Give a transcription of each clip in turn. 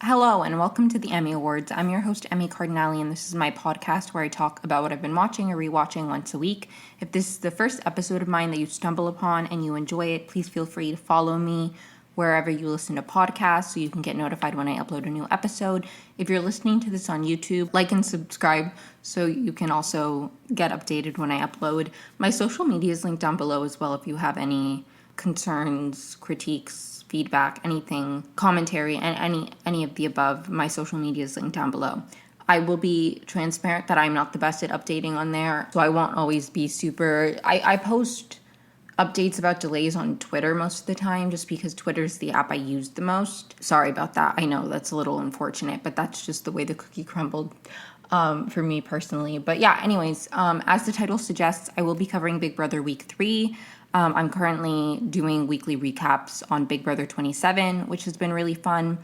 Hello and welcome to the Emmy Awards. I'm your host, Emmy Cardinale, and this is my podcast where I talk about what I've been watching or rewatching once a week. If this is the first episode of mine that you stumble upon and you enjoy it, please feel free to follow me wherever you listen to podcasts so you can get notified when I upload a new episode. If you're listening to this on YouTube, like and subscribe so you can also get updated when I upload. My social media is linked down below as well if you have any concerns, critiques, feedback, anything, commentary, and any of the above. My social media is linked down below. I will be transparent that I'm not the best at updating on there, so I won't always be super... I post updates about delays on Twitter most of the time just because Twitter's the app I use the most. Sorry about that. I know that's a little unfortunate, but that's just the way the cookie crumbled for me personally. But yeah, anyways, as the title suggests, I will be covering Big Brother Week 3. I'm currently doing weekly recaps on Big Brother 27, which has been really fun.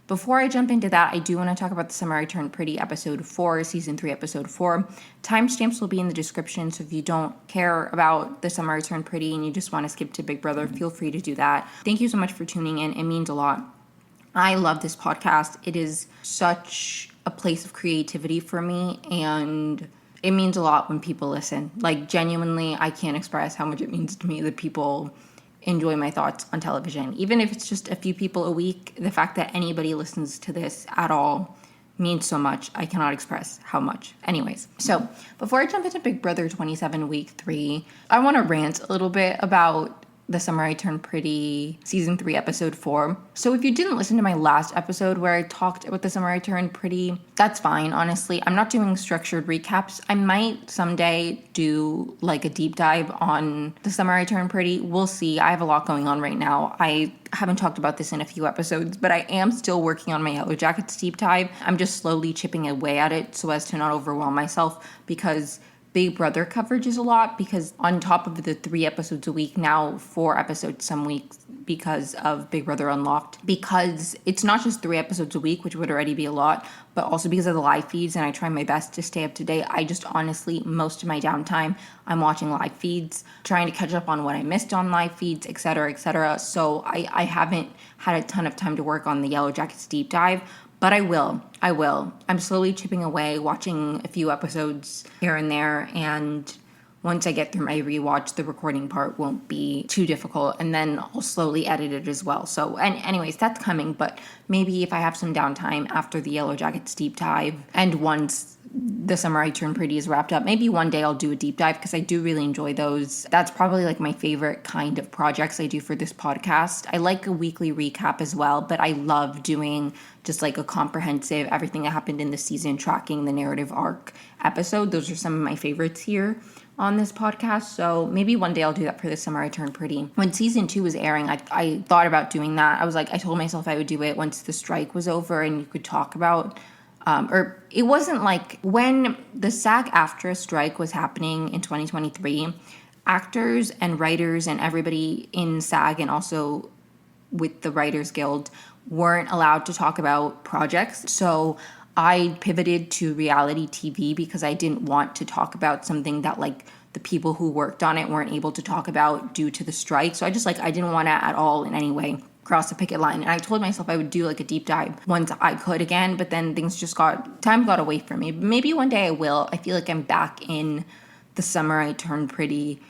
Before I jump into that, I do want to talk about The Summer I Turned Pretty, Episode 4, Season 3, Episode 4. Timestamps will be in the description, so if you don't care about The Summer I Turned Pretty and you just want to skip to Big Brother, feel free to do that. Thank you so much for tuning in. It means a lot. I love this podcast. It is such a place of creativity for me, and it means a lot when people listen. Like, genuinely, I can't express how much it means to me that people enjoy my thoughts on television. Even if it's just a few people a week, the fact that anybody listens to this at all means so much. I cannot express how much. Anyways, so before I jump into Big Brother 27 Week 3, I want to rant a little bit about The Summer I Turned Pretty, Season 3, Episode 4. So if you didn't listen to my last episode where I talked about The Summer I Turned Pretty, that's fine, honestly. I'm not doing structured recaps. I might someday do like a deep dive on The Summer I Turned Pretty. We'll see. I have a lot going on right now. I haven't talked about this in a few episodes, but I am still working on my Yellow Jackets deep dive. I'm just slowly chipping away at it so as to not overwhelm myself, because Big Brother coverage is a lot, because on top of the 3 episodes a week, now 4 episodes some weeks because of Big Brother Unlocked, because it's not just 3 episodes a week, which would already be a lot, but also because of the live feeds, and I try my best to stay up to date. I just honestly, most of my downtime, I'm watching live feeds, trying to catch up on what I missed on live feeds, etc., etc. So I haven't had a ton of time to work on the Yellow Jackets deep dive, but I will. I'm slowly chipping away, watching a few episodes here and there, and once I get through my rewatch, the recording part won't be too difficult, and then I'll slowly edit it as well. So, anyways, that's coming, but maybe if I have some downtime after the Yellow Jackets deep dive, and once The Summer I Turned Pretty is wrapped up, maybe one day I'll do a deep dive, because I do really enjoy those. That's probably like my favorite kind of projects I do for this podcast. I like a weekly recap as well, but I love doing just like a comprehensive everything that happened in the season, tracking the narrative arc episode. Those are some of my favorites here on this podcast. So maybe one day I'll do that for The Summer I Turned Pretty. When season 2 was airing, I thought about doing that. I told myself I would do it once the strike was over and you could talk about or it wasn't like when the SAG-AFTRA strike was happening in 2023, actors and writers and everybody in SAG and also with the Writers Guild weren't allowed to talk about projects. So I pivoted to reality TV because I didn't want to talk about something that like the people who worked on it weren't able to talk about due to the strike. So I didn't want to at all in any way cross the picket line. And I told myself I would do like a deep dive once I could again, but then time got away from me. Maybe one day I will. I feel like I'm back in The Summer I Turned Pretty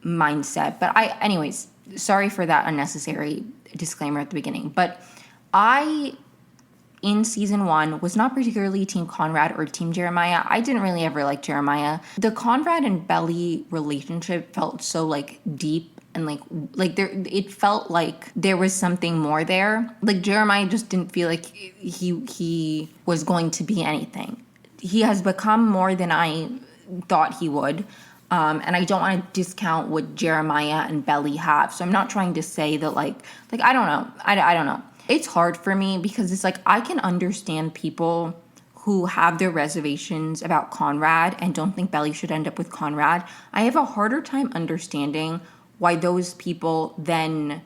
mindset. But anyways, sorry for that unnecessary disclaimer at the beginning. But in season 1, was not particularly Team Conrad or Team Jeremiah. I didn't really ever like Jeremiah. The Conrad and Belly relationship felt so like deep and like there, it felt like there was something more there. Like Jeremiah just didn't feel like he was going to be anything. He has become more than I thought he would. And I don't want to discount what Jeremiah and Belly have. So I'm not trying to say that like I don't know. I don't know. It's hard for me because it's like I can understand people who have their reservations about Conrad and don't think Belly should end up with Conrad. I have a harder time understanding why those people then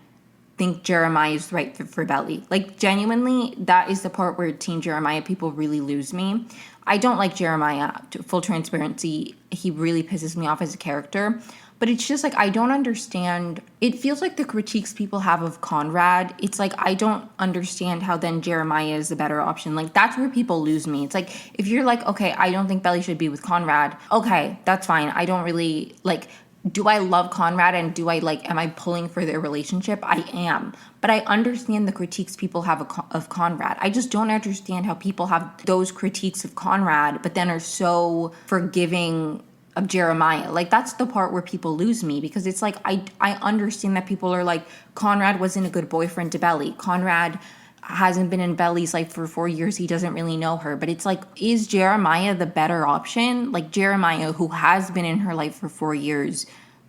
think Jeremiah is right for Belly. Like, genuinely, that is the part where Team Jeremiah people really lose me. I don't like Jeremiah. To full transparency, he really pisses me off as a character. But it's just like, I don't understand. It feels like the critiques people have of Conrad, it's like, I don't understand how then Jeremiah is the better option. Like, that's where people lose me. It's like, if you're like, okay, I don't think Belly should be with Conrad, okay, that's fine. I don't really, like, do I love Conrad and am I pulling for their relationship? I am. But I understand the critiques people have of Conrad. I just don't understand how people have those critiques of Conrad, but then are so forgiving of Jeremiah. Like, that's the part where people lose me, because it's like, I understand that people are like, Conrad wasn't a good boyfriend to Belly. Conrad hasn't been in Belly's life for 4 years. He doesn't really know her. But it's like, is Jeremiah the better option? Like, Jeremiah, who has been in her life for 4 years,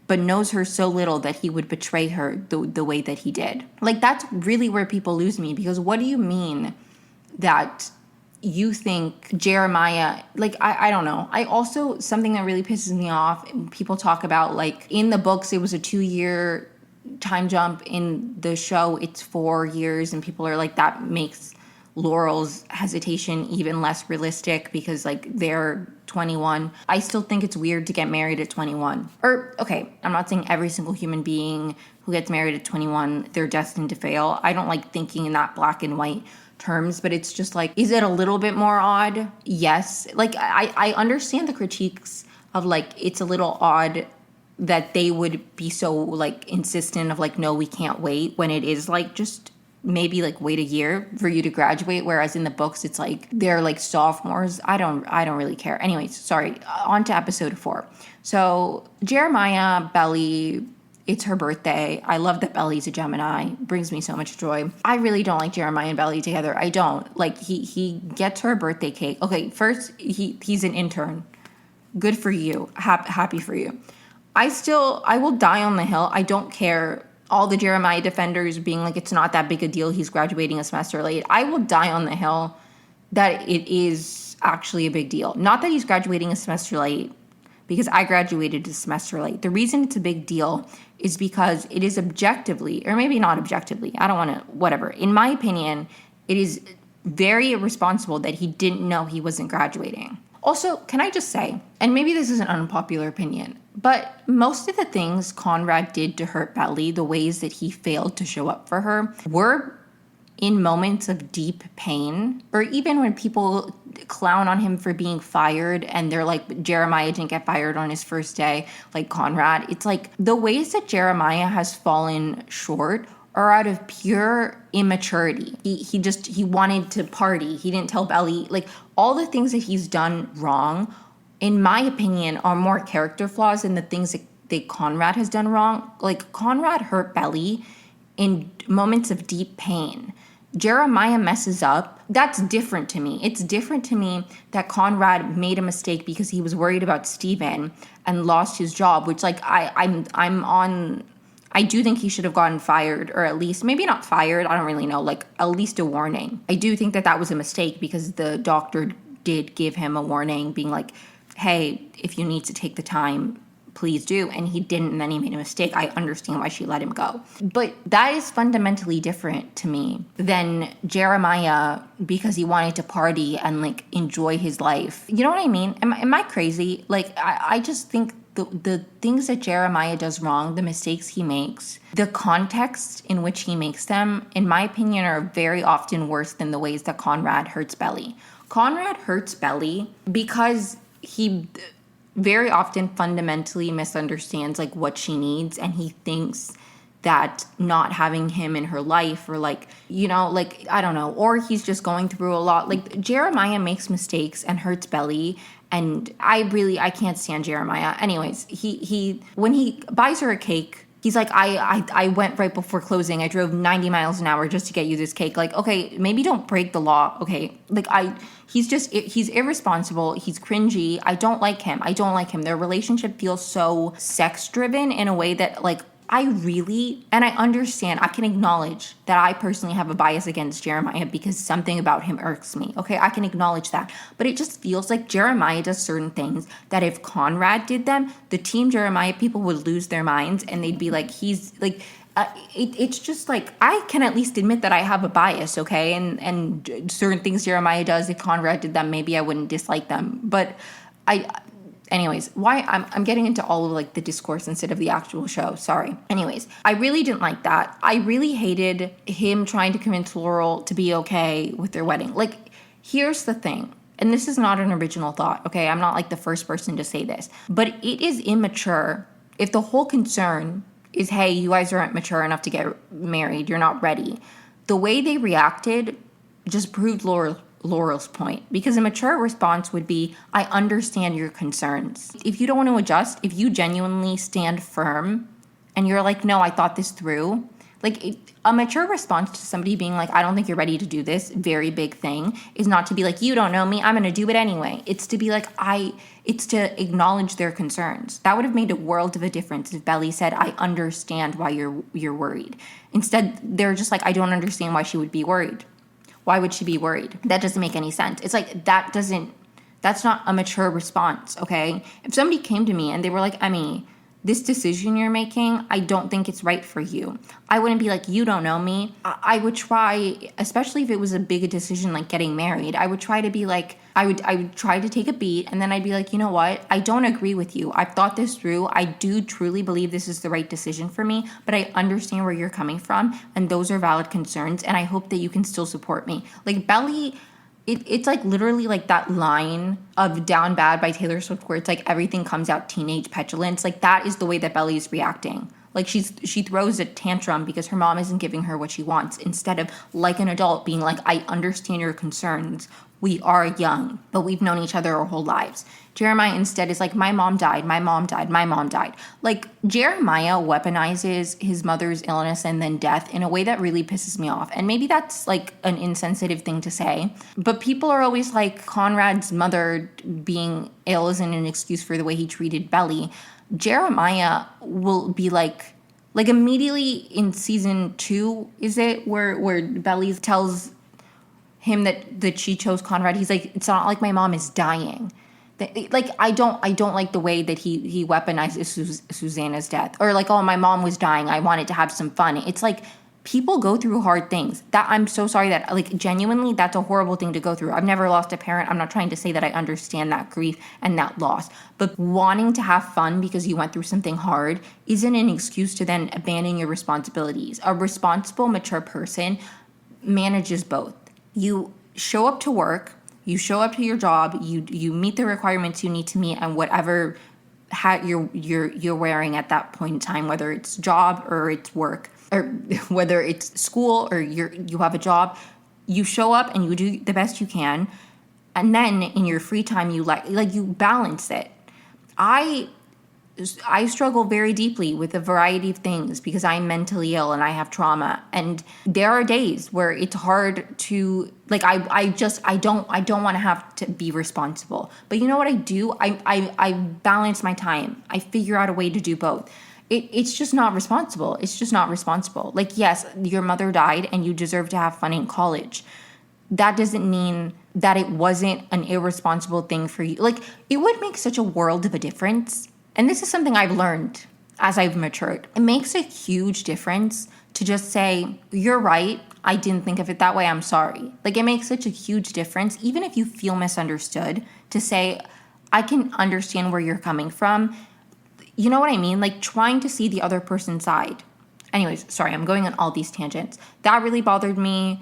but knows her so little that he would betray her the way that he did. Like, that's really where people lose me, because what do you mean that you think Jeremiah, like, I don't know. I also, something that really pisses me off, people talk about, like, in the books, it was a 2-year time jump. In the show, it's 4 years, and people are like, that makes Laurel's hesitation even less realistic because, like, they're 21. I still think it's weird to get married at 21. Or, okay, I'm not saying every single human being who gets married at 21, they're destined to fail. I don't like thinking in that black and white terms, but it's just like, is it a little bit more odd? Yes. Like, I understand the critiques of, like, it's a little odd that they would be so, like, insistent of, like, no, we can't wait, when it is, like, just maybe, like, wait a year for you to graduate, whereas in the books it's like they're like sophomores. I don't really care. Anyways, sorry, on to episode 4. So Jeremiah, Belly, it's her birthday. I love that Belly's a Gemini. Brings me so much joy. I really don't like Jeremiah and Belly together. I don't. Like, he gets her a birthday cake. Okay, first, he's an intern. Good for you. Happy for you. I will die on the hill. I don't care. All the Jeremiah defenders being like, it's not that big a deal, he's graduating a semester late. I will die on the hill that it is actually a big deal. Not that he's graduating a semester late, because I graduated a semester late. The reason it's a big deal is because it is objectively, or maybe not objectively, I don't want to, whatever. In my opinion, it is very irresponsible that he didn't know he wasn't graduating. Also, can I just say, and maybe this is an unpopular opinion, but most of the things Conrad did to hurt Belly, the ways that he failed to show up for her, were in moments of deep pain. Or even when people clown on him for being fired and they're like, Jeremiah didn't get fired on his first day, like Conrad. It's like, the ways that Jeremiah has fallen short are out of pure immaturity. He wanted to party. He didn't tell Belly. Like, all the things that he's done wrong, in my opinion, are more character flaws than the things that Conrad has done wrong. Like, Conrad hurt Belly in moments of deep pain. Jeremiah messes up. That's different to me. It's different to me that Conrad made a mistake because he was worried about Steven and lost his job, which, like, I do think he should have gotten fired, or at least, maybe not fired, I don't really know, like, at least a warning. I do think that was a mistake, because the doctor did give him a warning, being like, hey, if you need to take the time, please do. And he didn't, and then he made a mistake. I understand why she let him go. But that is fundamentally different to me than Jeremiah, because he wanted to party and, like, enjoy his life. You know what I mean? Am I crazy? Like, I just think the things that Jeremiah does wrong, the mistakes he makes, the context in which he makes them, in my opinion, are very often worse than the ways that Conrad hurts Belly. Conrad hurts Belly because he very often fundamentally misunderstands, like, what she needs, and he thinks that not having him in her life, or, like, you know, like, I don't know, or he's just going through a lot. Like, Jeremiah makes mistakes and hurts Belly, and I can't stand Jeremiah. Anyways, he when he buys her a cake, he's like, I went right before closing. I drove 90 miles an hour just to get you this cake. Like, okay, maybe don't break the law, okay? Like, he's irresponsible. He's cringy. I don't like him. Their relationship feels so sex-driven in a way that, like, and I understand, I can acknowledge that I personally have a bias against Jeremiah because something about him irks me. Okay, I can acknowledge that. But it just feels like Jeremiah does certain things that if Conrad did them, the team Jeremiah people would lose their minds, and they'd be like, he's like, it's just like, I can at least admit that I have a bias, okay? And certain things Jeremiah does, if Conrad did them, maybe I wouldn't dislike them. But Anyways, why I'm getting into all of like the discourse instead of the actual show. Sorry. Anyways, I really didn't like that. I really hated him trying to convince Laurel to be okay with their wedding. Like, here's the thing. And this is not an original thought, okay? I'm not like the first person to say this. But it is immature if the whole concern is, hey, you guys aren't mature enough to get married. You're not ready. The way they reacted just proved Laurel's point, because a mature response would be, I understand your concerns. If you don't want to adjust, if you genuinely stand firm and you're like, no, I thought this through, like a mature response to somebody being like, I don't think you're ready to do this very big thing, is not to be like, you don't know me, I'm going to do it anyway. It's to be like, it's to acknowledge their concerns. That would have made a world of a difference if Belly said, I understand why you're worried. Instead, they're just like, I don't understand why she would be worried. Why would she be worried? That doesn't make any sense. It's like, that's not a mature response, okay? If somebody came to me and they were like, Emmy, this decision you're making, I don't think it's right for you, I wouldn't be like, you don't know me. I would try, especially if it was a big decision like getting married, I would try to be like, I would try to take a beat, and then I'd be like, you know what? I don't agree with you. I've thought this through. I do truly believe this is the right decision for me, but I understand where you're coming from, and those are valid concerns, and I hope that you can still support me. Like, Belly, it's like literally like that line of Down Bad by Taylor Swift where it's like everything comes out teenage petulance. Like, that is the way that Belly is reacting. Like, she throws a tantrum because her mom isn't giving her what she wants, instead of like an adult being like, I understand your concerns. We are young, but we've known each other our whole lives. Jeremiah instead is like, my mom died, my mom died, my mom died. Like, Jeremiah weaponizes his mother's illness and then death in a way that really pisses me off. And maybe that's like an insensitive thing to say, but people are always like, Conrad's mother being ill isn't an excuse for the way he treated Belly. Jeremiah will be like immediately in season 2, is it, where Belly tells him that she chose Conrad, he's like, it's not like my mom is dying. Like, I don't like the way that he weaponizes Susanna's death, or like, oh, my mom was dying, I wanted to have some fun. It's like, people go through hard things. That, I'm so sorry, that like, genuinely, that's a horrible thing to go through. I've never lost a parent. I'm not trying to say that I understand that grief and that loss, but wanting to have fun because you went through something hard isn't an excuse to then abandon your responsibilities. A responsible, mature person manages both. You show up to work, you show up to your job, you meet the requirements you need to meet, and whatever hat you're wearing at that point in time, whether it's job or it's work, or whether it's school or you have a job, you show up and you do the best you can, and then in your free time you you balance it. I struggle very deeply with a variety of things because I'm mentally ill and I have trauma. And there are days where it's hard to, like, I don't want to have to be responsible. But you know what I do? I balance my time. I figure out a way to do both. It's just not responsible. It's just not responsible. Like, yes, your mother died and you deserve to have fun in college. That doesn't mean that it wasn't an irresponsible thing for you. Like, it would make such a world of a difference. And this is something I've learned as I've matured. It makes a huge difference to just say, you're right, I didn't think of it that way, I'm sorry. Like, it makes such a huge difference, even if you feel misunderstood, to say, I can understand where you're coming from. You know what I mean? Like, trying to see the other person's side. Anyways, sorry, I'm going on all these tangents. That really bothered me.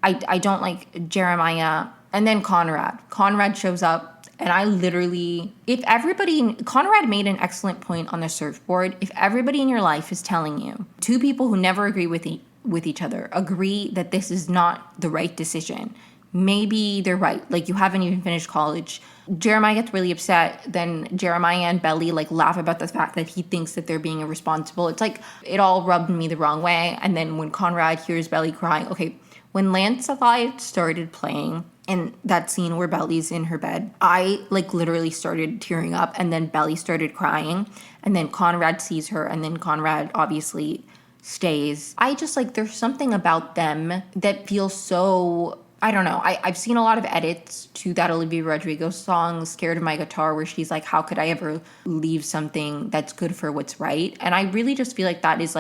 I don't like Jeremiah. And then Conrad. Conrad shows up. And I literally, Conrad made an excellent point on the surfboard. If everybody in your life is telling you, two people who never agree with each other agree that this is not the right decision, maybe they're right. Like, you haven't even finished college. Jeremiah gets really upset. Then Jeremiah and Belly laugh about the fact that he thinks that they're being irresponsible. It's like, it all rubbed me the wrong way. And then when Conrad hears Belly crying, okay, when Lancelot started playing, in that scene where Belly's in her bed, I literally started tearing up, and then Belly started crying, and then Conrad sees her, and then Conrad obviously stays. I just there's something about them that feels so, I don't know. I've seen a lot of edits to that Olivia Rodrigo song, Scared of My Guitar, where she's like, how could I ever leave something that's good for what's right? And I really just feel like that is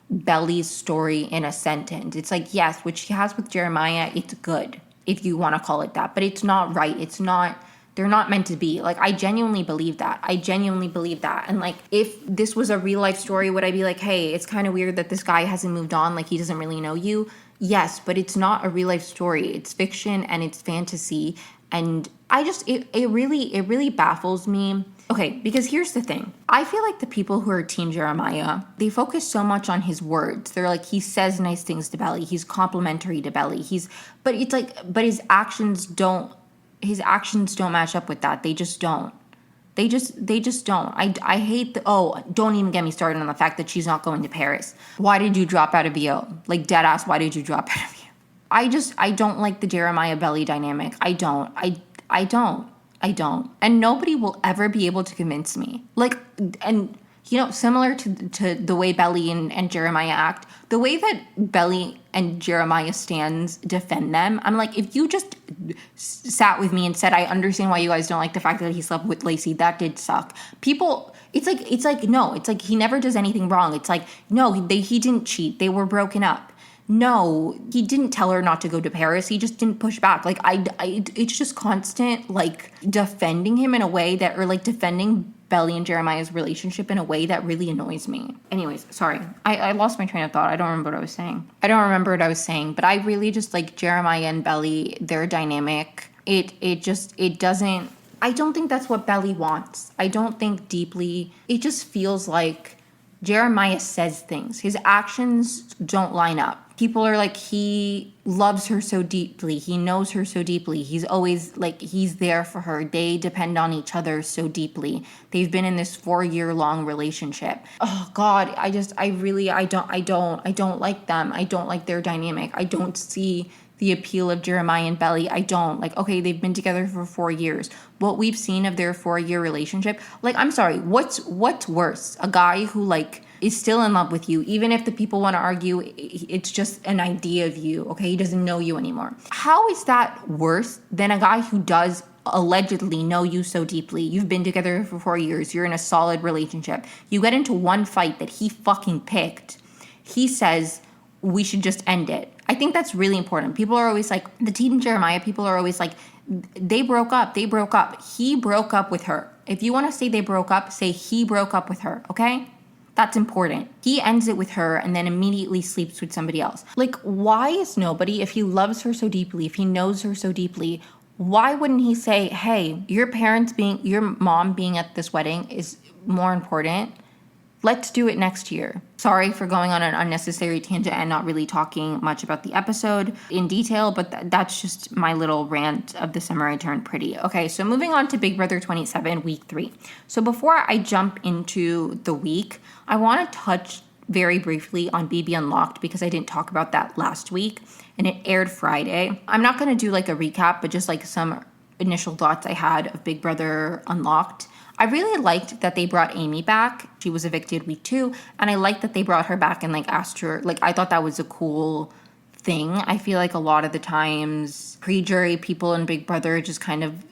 Belly's story in a sentence. It's yes, what she has with Jeremiah, it's good, if you want to call it that, but it's not right. It's not They're not meant to be. Like, I genuinely believe that. And like, if this was a real life story, would I be like, hey, it's kind of weird that this guy hasn't moved on, like he doesn't really know you? Yes, but it's not a real life story. It's fiction and it's fantasy. And it really baffles me. Okay, because here's the thing. I feel like the people who are Team Jeremiah, they focus so much on his words. They're like, he says nice things to Belly. He's complimentary to Belly. But his actions don't match up with that. They just don't. They just don't. I hate don't even get me started on the fact that she's not going to Paris. Why did you drop out of VO? Like, dead ass, why did you drop out of VO? I don't like the Jeremiah Belly dynamic. I don't. And nobody will ever be able to convince me. Like, and similar to the way Belly and Jeremiah act, the way that Belly and Jeremiah stands defend them, I'm like, if you just sat with me and said, I understand why you guys don't like the fact that he slept with Lacey, that did suck. People, it's like he never does anything wrong. It's like, no, he didn't cheat. They were broken up. No, he didn't tell her not to go to Paris. He just didn't push back. Like, it's just constant, like, defending him in a way that, or like defending Belly and Jeremiah's relationship in a way that really annoys me. Anyways, sorry. I lost my train of thought. I don't remember what I was saying. But I really just like Jeremiah and Belly, their dynamic. It doesn't, I don't think that's what Belly wants. I don't think deeply. It just feels like Jeremiah says things. His actions don't line up. People are like, he loves her so deeply. He knows her so deeply. He's always like, he's there for her. They depend on each other so deeply. They've been in this 4-year-long relationship. Oh God, I don't like them. I don't like their dynamic. I don't see the appeal of Jeremiah and Belly. I don't. Like, okay, they've been together for 4 years. What we've seen of their 4-year relationship, like, I'm sorry, what's worse? A guy who like is still in love with you, even if the people want to argue it's just an idea of you, okay? He doesn't know you anymore. How is that worse than a guy who does allegedly know you so deeply? You've been together for 4 years. You're in a solid relationship. You get into one fight that he fucking picked. He says, we should just end it. I think that's really important. People are always like, the Team Jeremiah people are always like, they broke up. He broke up with her. If you want to say they broke up, say he broke up with her, okay? That's important. He ends it with her and then immediately sleeps with somebody else. Like, why is nobody, if he loves her so deeply, if he knows her so deeply, why wouldn't he say, hey, your mom being at this wedding is more important. Let's do it next year. Sorry for going on an unnecessary tangent and not really talking much about the episode in detail, but that's just my little rant of the summer I turned pretty. Okay, so moving on to Big Brother 27, week 3. So before I jump into the week, I want to touch very briefly on BB Unlocked because I didn't talk about that last week and it aired Friday. I'm not going to do like a recap, but just like some initial thoughts I had of Big Brother Unlocked. I really liked that they brought Amy back. She was evicted week 2, and I liked that they brought her back and like asked her, like, I thought that was a cool thing. I feel like a lot of the times pre-jury people in Big Brother just kind of,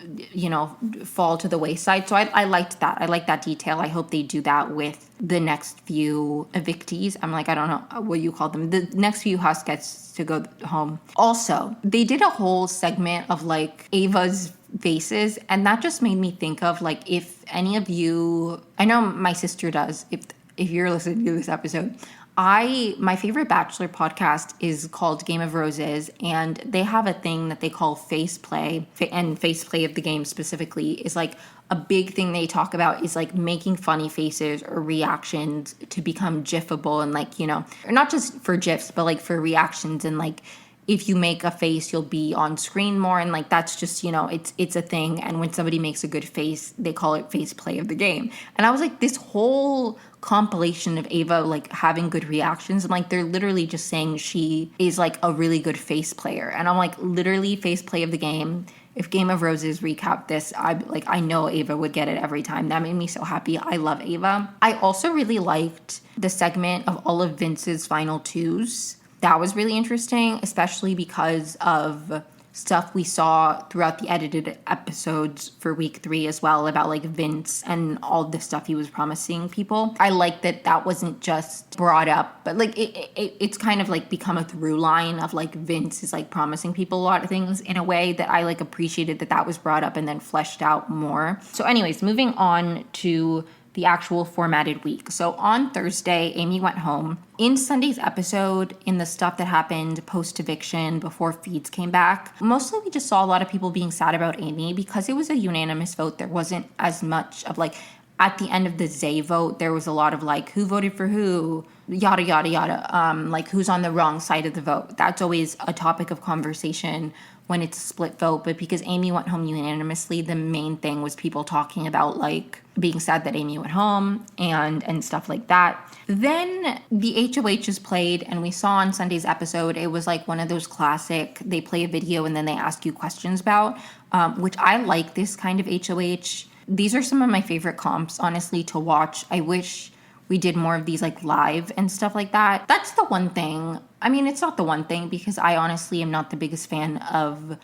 fall to the wayside. So I liked that. I like that detail. I hope they do that with the next few evictees. I'm like, I don't know what you call them. The next few Husk gets to go home. Also, they did a whole segment of like Ava's faces, and that just made me think of like, if any of you, I know my sister does, if you're listening to this episode, my favorite Bachelor podcast is called Game of Roses, and they have a thing that they call face play, and face play of the game specifically is like a big thing they talk about is like making funny faces or reactions to become gifable, and like, or not just for gifs, but like for reactions, and like if you make a face, you'll be on screen more, and like that's just, it's a thing. And when somebody makes a good face, they call it face play of the game. And I was like, this whole compilation of Ava like having good reactions, and like they're literally just saying she is like a really good face player. And I'm like, literally face play of the game. If Game of Roses recap this, I know Ava would get it every time. That made me so happy. I love Ava. I also really liked the segment of all of Vince's final twos. That was really interesting, especially because of stuff we saw throughout the edited episodes for week 3 as well about like Vince and all the stuff he was promising people. I like that wasn't just brought up, but like it's kind of like become a through line of like Vince is like promising people a lot of things in a way that I like appreciated that was brought up and then fleshed out more. So anyways, moving on to the actual formatted week. So on Thursday, Amy went home. In Sunday's episode, in the stuff that happened post-eviction before feeds came back, mostly we just saw a lot of people being sad about Amy because it was a unanimous vote. There wasn't as much of like, at the end of the Zay vote, there was a lot of like, who voted for who, yada, yada, yada, like who's on the wrong side of the vote. That's always a topic of conversation when it's a split vote, but because Amy went home unanimously, the main thing was people talking about like being sad that Amy went home and stuff like that. Then the HOHs played, and we saw on Sunday's episode, it was like one of those classic, they play a video and then they ask you questions about, which I like this kind of HOH. These are some of my favorite comps, honestly, to watch. I wish we did more of these like live and stuff like that. That's the one thing. I mean, it's not the one thing because I honestly am not the biggest fan of,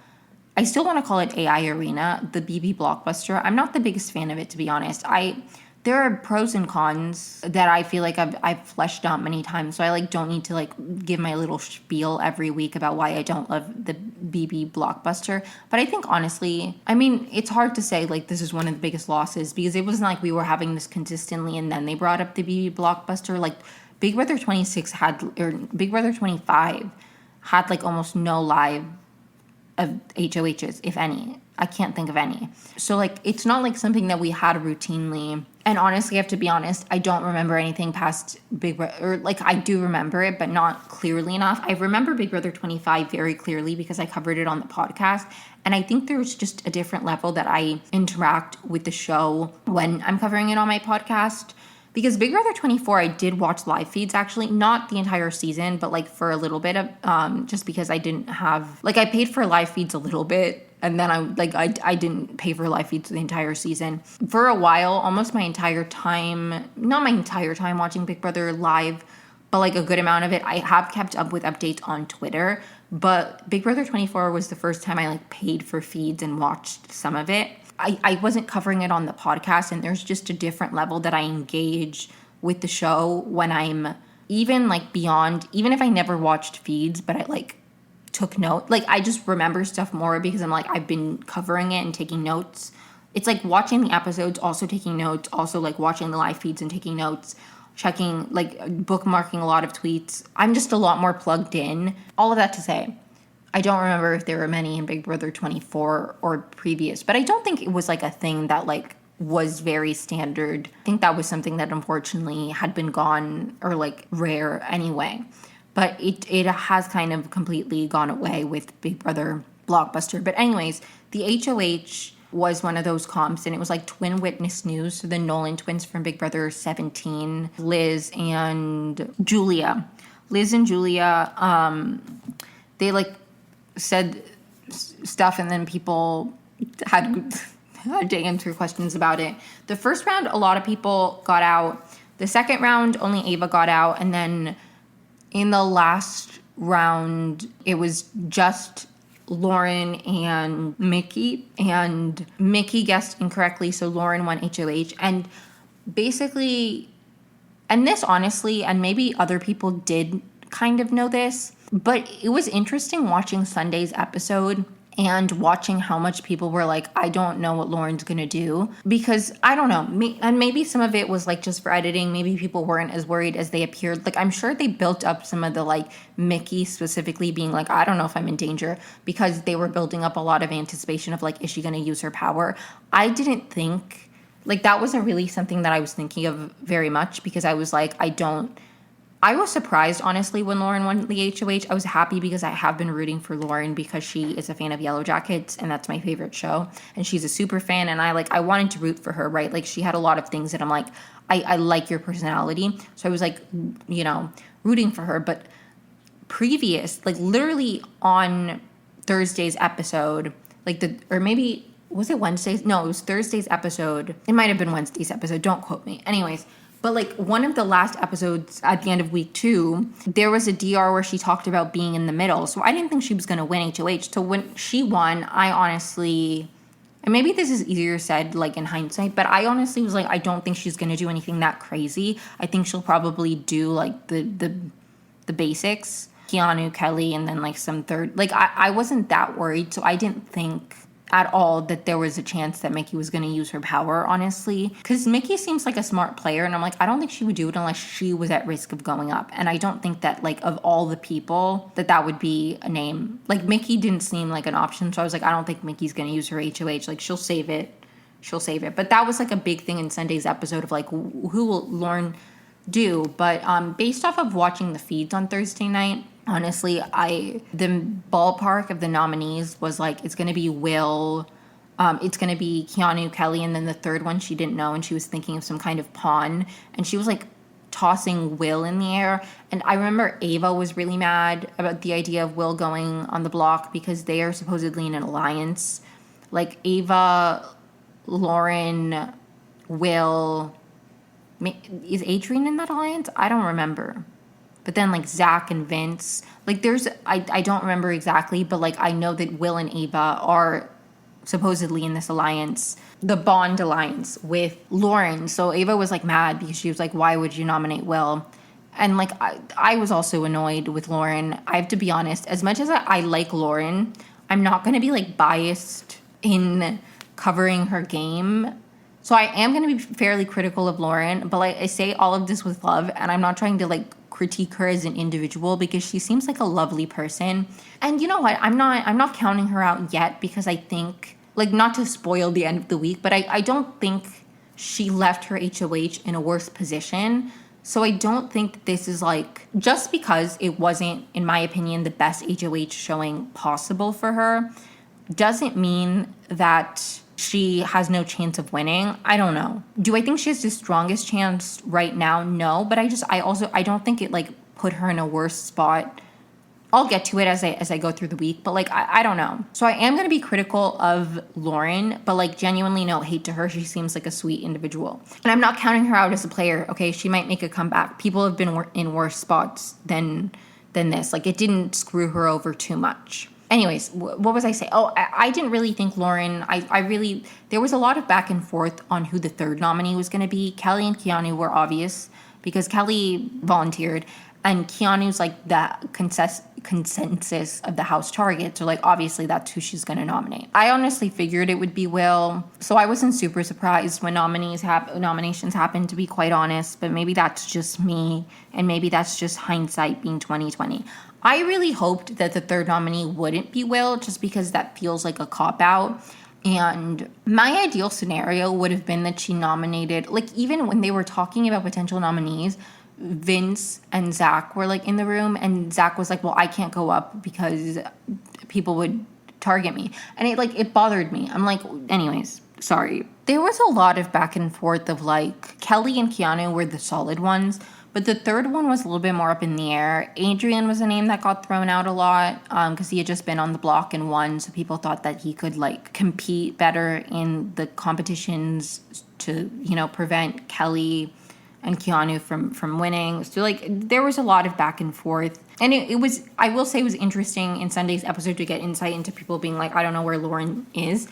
I still want to call it AI Arena, the BB Blockbuster. I'm not the biggest fan of it, to be honest. There are pros and cons that I feel like I've fleshed out many times, so I like don't need to like give my little spiel every week about why I don't love the BB Blockbuster. But I think honestly, I mean, it's hard to say like this is one of the biggest losses because it wasn't like we were having this consistently and then they brought up the BB Blockbuster. Like Big Brother 26 or Big Brother 25 had like almost no live of HOHs, if any. I can't think of any. So like it's not like something that we had routinely. And honestly, I have to be honest, I don't remember anything past Big Brother, or like I do remember it, but not clearly enough. I remember Big Brother 25 very clearly because I covered it on the podcast. And I think there's just a different level that I interact with the show when I'm covering it on my podcast. Because Big Brother 24, I did watch live feeds actually, not the entire season, but like for a little bit of, just because I didn't have, like I paid for live feeds a little bit. And then I didn't pay for live feeds the entire season. For a while, almost my entire time, not my entire time watching Big Brother live, but like a good amount of it, I have kept up with updates on Twitter. But Big Brother 24 was the first time I like paid for feeds and watched some of it. I wasn't covering it on the podcast, and there's just a different level that I engage with the show when I'm even like beyond, even if I never watched feeds, but I like took note. Like I just remember stuff more because I'm like, I've been covering it and taking notes. It's like watching the episodes, also taking notes, also like watching the live feeds and taking notes, checking, like bookmarking a lot of tweets. I'm just a lot more plugged in. All of that to say, I don't remember if there were many in Big Brother 24 or previous, but I don't think it was like a thing that like was very standard. I think that was something that unfortunately had been gone or like rare anyway. But it has kind of completely gone away with Big Brother Blockbuster. But anyways, the HOH was one of those comps, and it was like twin witness news. So the Nolan twins from Big Brother 17, Liz and Julia. Liz and Julia, they like said stuff, and then people had to answer questions about it. The first round, a lot of people got out. The second round, only Ava got out, and then in the last round, it was just Lauren and Mickey. And Mickey guessed incorrectly, so Lauren won HOH. And basically, and this honestly, and maybe other people did kind of know this, but it was interesting watching Sunday's episode and watching how much people were like, I don't know what Lauren's gonna do. Because, I don't know, and maybe some of it was like just for editing, maybe people weren't as worried as they appeared. Like, I'm sure they built up some of the like Mickey specifically being like, I don't know if I'm in danger, because they were building up a lot of anticipation of like, is she gonna use her power? I didn't think, like that wasn't really something that I was thinking of very much, because I was like, I was surprised, honestly, when Lauren won the HOH. I was happy because I have been rooting for Lauren because she is a fan of Yellow Jackets, and that's my favorite show. And she's a super fan, and I wanted to root for her, right? Like, she had a lot of things that I'm like, I like your personality. So I was like, you know, rooting for her. But previous, like literally on Thursday's episode, or maybe, was it Wednesday's? No, it was Thursday's episode. It might have been Wednesday's episode. Don't quote me. Anyways, But like one of the last episodes at the end of week 2, there was a DR where she talked about being in the middle. So I didn't think she was going to win HOH. So when she won, I honestly, and maybe this is easier said like in hindsight, but I honestly was like, I don't think she's going to do anything that crazy. I think she'll probably do like the basics, Keanu, Kelly, and then like some third. Like I wasn't that worried, so I didn't think at all that there was a chance that Mickey was going to use her power, honestly. Because Mickey seems like a smart player, and I'm like, I don't think she would do it unless she was at risk of going up. And I don't think that, like, of all the people, that would be a name. Like, Mickey didn't seem like an option, so I was like, I don't think Mickey's going to use her HOH. Like, she'll save it. But that was, like, a big thing in Sunday's episode of, like, who will Lauren do? But based off of watching the feeds on Thursday night, honestly, the ballpark of the nominees was like, it's going to be Will, it's going to be Keanu, Kelly, and then the third one she didn't know, and she was thinking of some kind of pawn, and she was like tossing Will in the air. And I remember Ava was really mad about the idea of Will going on the block because they are supposedly in an alliance. Like Ava, Lauren, Will, is Adrian in that alliance? I don't remember. But then, like, Zach and Vince, like, I don't remember exactly, but, like, I know that Will and Ava are supposedly in this alliance, the Bond alliance with Lauren. So Ava was, like, mad because she was like, why would you nominate Will? And, like, I was also annoyed with Lauren. I have to be honest, as much as I like Lauren, I'm not going to be, like, biased in covering her game. So I am going to be fairly critical of Lauren, but, like, I say all of this with love, and I'm not trying to, like, critique her as an individual because she seems like a lovely person. And you know what? I'm not counting her out yet because I think, like, not to spoil the end of the week, but I don't think she left her HOH in a worse position. So I don't think that this is like, just because it wasn't, in my opinion, the best HOH showing possible for her, doesn't mean that she has no chance of winning. I don't know. Do I think she has the strongest chance right now? No, but I don't think it like put her in a worse spot. I'll get to it as I go through the week, but like I don't know. So I am going to be critical of Lauren, but like genuinely no hate to her. She seems like a sweet individual. And I'm not counting her out as a player. Okay, she might make a comeback. People have been in worse spots than this. Like it didn't screw her over too much. Anyways, what was I saying? Oh, I didn't really think Lauren, there was a lot of back and forth on who the third nominee was going to be. Kelly and Keanu were obvious because Kelly volunteered and Keanu's like the consensus of the house target. So like, obviously that's who she's going to nominate. I honestly figured it would be Will. So I wasn't super surprised when nominations happened, to be quite honest, but maybe that's just me and maybe that's just hindsight being 2020. I really hoped that the third nominee wouldn't be Will, just because that feels like a cop-out. And my ideal scenario would have been that she nominated, like even when they were talking about potential nominees, Vince and Zach were like in the room, and Zach was like, well, I can't go up because people would target me. And it bothered me. I'm like, anyways, sorry. There was a lot of back and forth of like, Kelly and Keanu were the solid ones, but the third one was a little bit more up in the air. Adrian was a name that got thrown out a lot because he had just been on the block and won. So people thought that he could like compete better in the competitions to, prevent Kelly and Keanu from winning. So like there was a lot of back and forth. And it was, I will say, it was interesting in Sunday's episode to get insight into people being like, I don't know where Lauren is.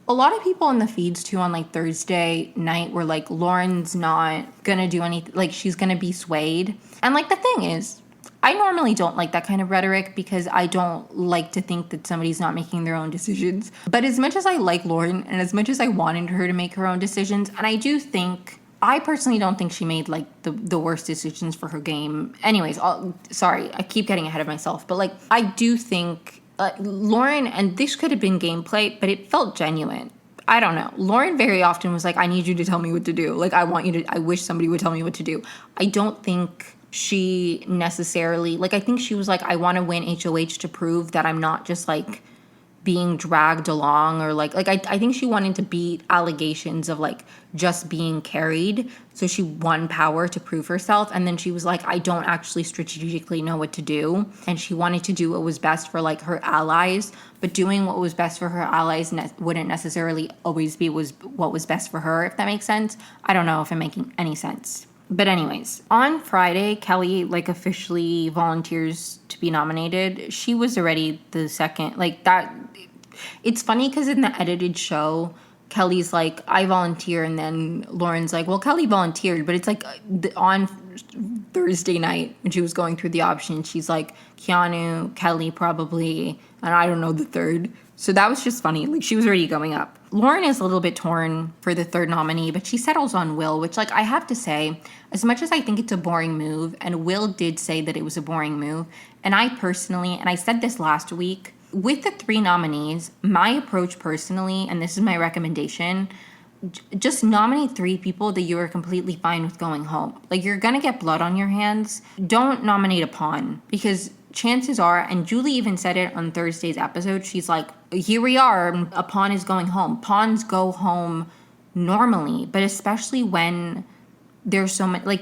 A lot of people in the feeds too on like Thursday night were like, Lauren's not gonna do anything, like she's gonna be swayed. And like the thing is, I normally don't like that kind of rhetoric because I don't like to think that somebody's not making their own decisions. But as much as I like Lauren and as much as I wanted her to make her own decisions, and I personally don't think she made like the worst decisions for her game. Anyways, sorry, I keep getting ahead of myself, but like I do think Lauren, and this could have been gameplay, but it felt genuine. I don't know. Lauren very often was like, I need you to tell me what to do. Like, I wish somebody would tell me what to do. I don't think she necessarily, like, I think she was like, I want to win HOH to prove that I'm not just like being dragged along, or like I think she wanted to beat allegations of like just being carried. So she won power to prove herself. And then she was like, I don't actually strategically know what to do. And she wanted to do what was best for like her allies, but doing what was best for her allies wouldn't necessarily always be what was best for her, if that makes sense. I don't know if I'm making any sense. But anyways, on Friday, Kelly officially volunteers to be nominated. She was already the second, that. It's funny because in the edited show, Kelly's like, I volunteer, and then Lauren's like, well, Kelly volunteered, but it's on Thursday night when she was going through the options, she's like, Keanu, Kelly probably, and I don't know the third. So that was just funny. She was already going up. Lauren is a little bit torn for the third nominee, but she settles on Will, which, I have to say, as much as I think it's a boring move, and Will did say that it was a boring move, and I personally, and I said this last week, with the 3 nominees, my approach personally, and this is my recommendation, just nominate 3 people that you are completely fine with going home. You're gonna get blood on your hands. Don't nominate a pawn, because chances are, and Julie even said it on Thursday's episode, she's like, here we are, a pawn is going home. Pawns go home normally, but especially when there's so many,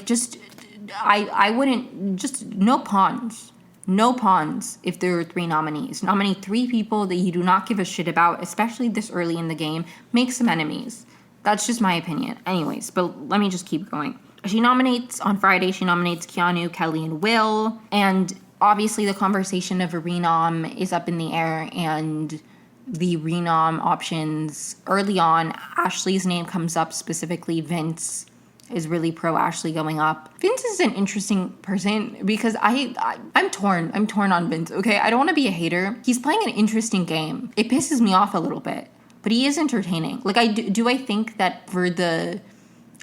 I wouldn't, just no pawns. No pawns if there are 3 nominees. Nominate 3 people that you do not give a shit about, especially this early in the game. Make some enemies. That's just my opinion. Anyways, but let me just keep going. She nominates, on Friday, she nominates Keanu, Kelly, and Will. And obviously the conversation of a renom is up in the air, and the renom options early on, Ashley's name comes up specifically. Vince is really pro Ashley going up. Vince is an interesting person because I'm torn. I'm torn on Vince, okay? I don't want to be a hater. He's playing an interesting game. It pisses me off a little bit, but he is entertaining. I think that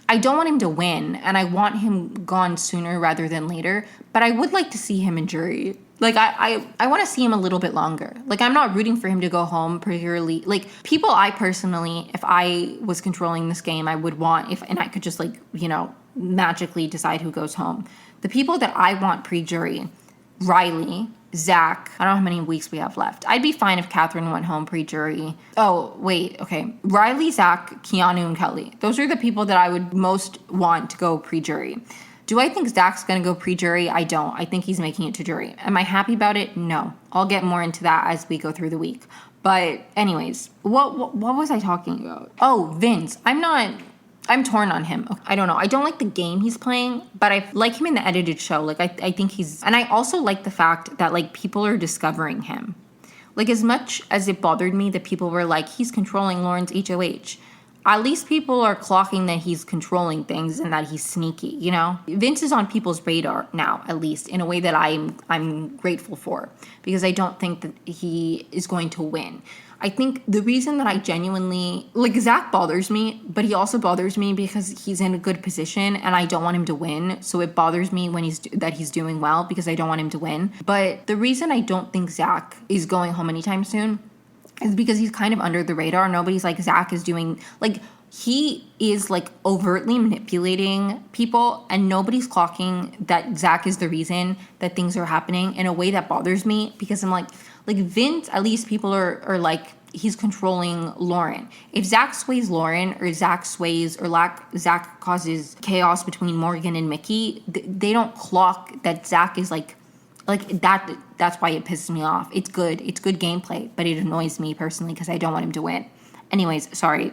I don't want him to win, and I want him gone sooner rather than later, but I would like to see him in jury. I want to see him a little bit longer. I'm not rooting for him to go home purely. People I personally, if I was controlling this game, I would want, and I could just, magically decide who goes home. The people that I want pre-jury, Riley, Zach, I don't know how many weeks we have left. I'd be fine if Catherine went home pre-jury. Oh, wait, okay. Riley, Zach, Keanu, and Kelly. Those are the people that I would most want to go pre-jury. Do I think Zach's going to go pre-jury? I don't. I think he's making it to jury. Am I happy about it? No. I'll get more into that as we go through the week. But anyways, what was I talking about? Oh, Vince. I'm torn on him. I don't know. I don't like the game he's playing, but I like him in the edited show. I think he's... And I also like the fact that, people are discovering him. As much as it bothered me that people were like, he's controlling Lauren's HOH, at least people are clocking that he's controlling things and that he's sneaky, Vince is on people's radar now, at least, in a way that I'm grateful for, because I don't think that he is going to win. I think the reason that I genuinely... Zach bothers me, but he also bothers me because he's in a good position and I don't want him to win. So it bothers me when he's doing well because I don't want him to win. But the reason I don't think Zach is going home anytime soon is because he's kind of under the radar. Nobody's like, Zach is doing... he is, overtly manipulating people, and nobody's clocking that Zach is the reason that things are happening in a way that bothers me, because I'm like Vince, at least people are like, he's controlling Lauren. If Zach sways Lauren, or Zach sways, or Zach causes chaos between Morgan and Mickey, they don't clock that Zach is that. That's why it pisses me off. It's good gameplay, but it annoys me personally because I don't want him to win. Anyways, sorry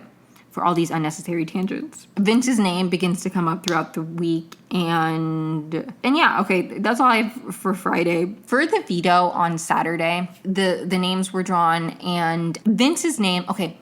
for all these unnecessary tangents. Vince's name begins to come up throughout the week, and yeah, okay, that's all I have for Friday. For the veto on Saturday, the names were drawn, and Vince's name, okay,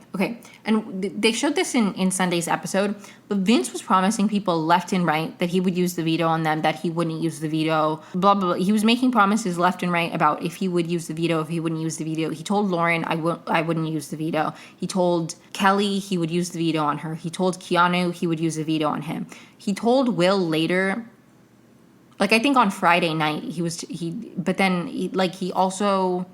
and they showed this in Sunday's episode, but Vince was promising people left and right that he would use the veto on them, that he wouldn't use the veto, blah, blah, blah. He was making promises left and right about if he would use the veto, if he wouldn't use the veto. He told Lauren, I wouldn't use the veto. He told Kelly he would use the veto on her. He told Keanu he would use the veto on him. He told Will later, I think on Friday night, he also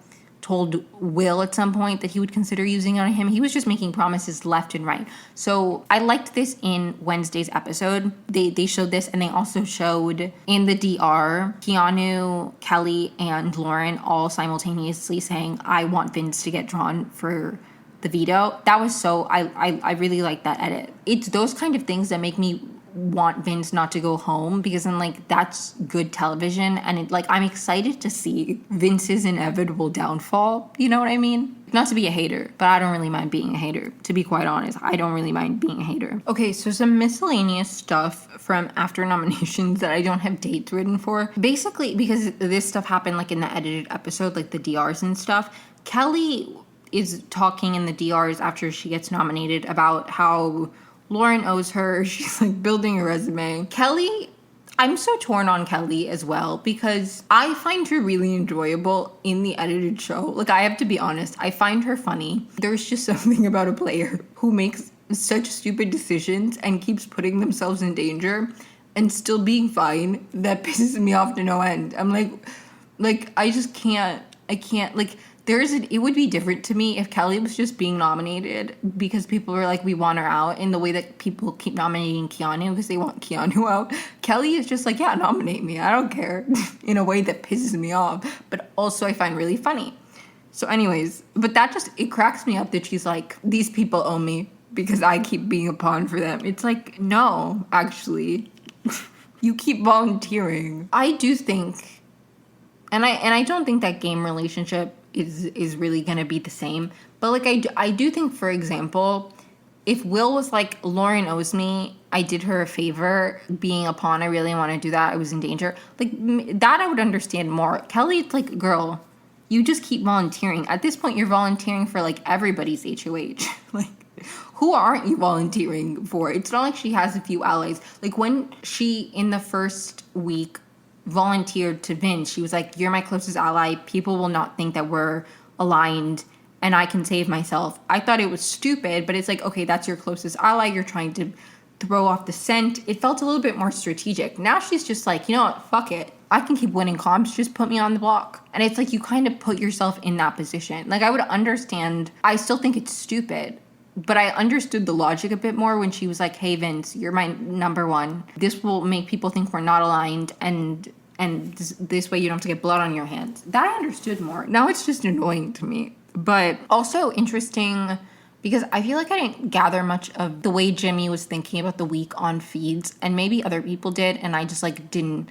told Will at some point that he would consider using it on him. He was just making promises left and right. So I liked this in Wednesday's episode. They showed this, and they also showed in the DR, Keanu, Kelly, and Lauren all simultaneously saying, I want Vince to get drawn for the veto. That was so... I really like that edit. It's those kind of things that make me want Vince not to go home, because I'm that's good television, and I'm excited to see Vince's inevitable downfall, you know what I mean? Not to be a hater, but I don't really mind being a hater. To be quite honest, I don't really mind being a hater. Okay, so some miscellaneous stuff from after nominations that I don't have dates written for. Basically, because this stuff happened like in the edited episode, like the DRs and stuff, Kelly is talking in the DRs after she gets nominated about how Lauren owes her. She's like building a resume. Kelly, I'm so torn on Kelly as well because I find her really enjoyable in the edited show. Like, I have to be honest, I find her funny. There's just something about a player who makes such stupid decisions and keeps putting themselves in danger and still being fine that pisses me off to no end. I'm like, I just can't, like, it would be different to me if Kelly was just being nominated because people were like, we want her out, in the way that people keep nominating Keanu because they want Keanu out. Kelly is just like, yeah, nominate me, I don't care, in a way that pisses me off, but also I find really funny. So anyways, but it cracks me up that she's like, these people owe me because I keep being a pawn for them. It's like, no, actually, you keep volunteering. I do think, and I don't think that game relationship is really gonna be the same, but like I do think, for example, if Will was like, Lauren owes me, I did her a favor being a pawn, I really want to do that, I was in danger, like that I would understand more. Kelly, it's like, girl, you just keep volunteering. At this point, you're volunteering for like everybody's HOH. Like, who aren't you volunteering for? It's not like she has a few allies. Like, when she in the first week volunteered to Vince, she was like, you're my closest ally, people will not think that we're aligned and I can save myself. I thought it was stupid, but it's like, okay, that's your closest ally, you're trying to throw off the scent. It felt a little bit more strategic. Now she's just like, you know what, fuck it, I can keep winning comps, just put me on the block. And it's like, you kind of put yourself in that position. Like, I would understand, I still think it's stupid, but I understood the logic a bit more when she was like, hey, Vince, you're my number one. This will make people think we're not aligned, and this way you don't have to get blood on your hands. That I understood more. Now it's just annoying to me. But also interesting because I feel like I didn't gather much of the way Jimmy was thinking about the week on feeds, and maybe other people did, and I just like didn't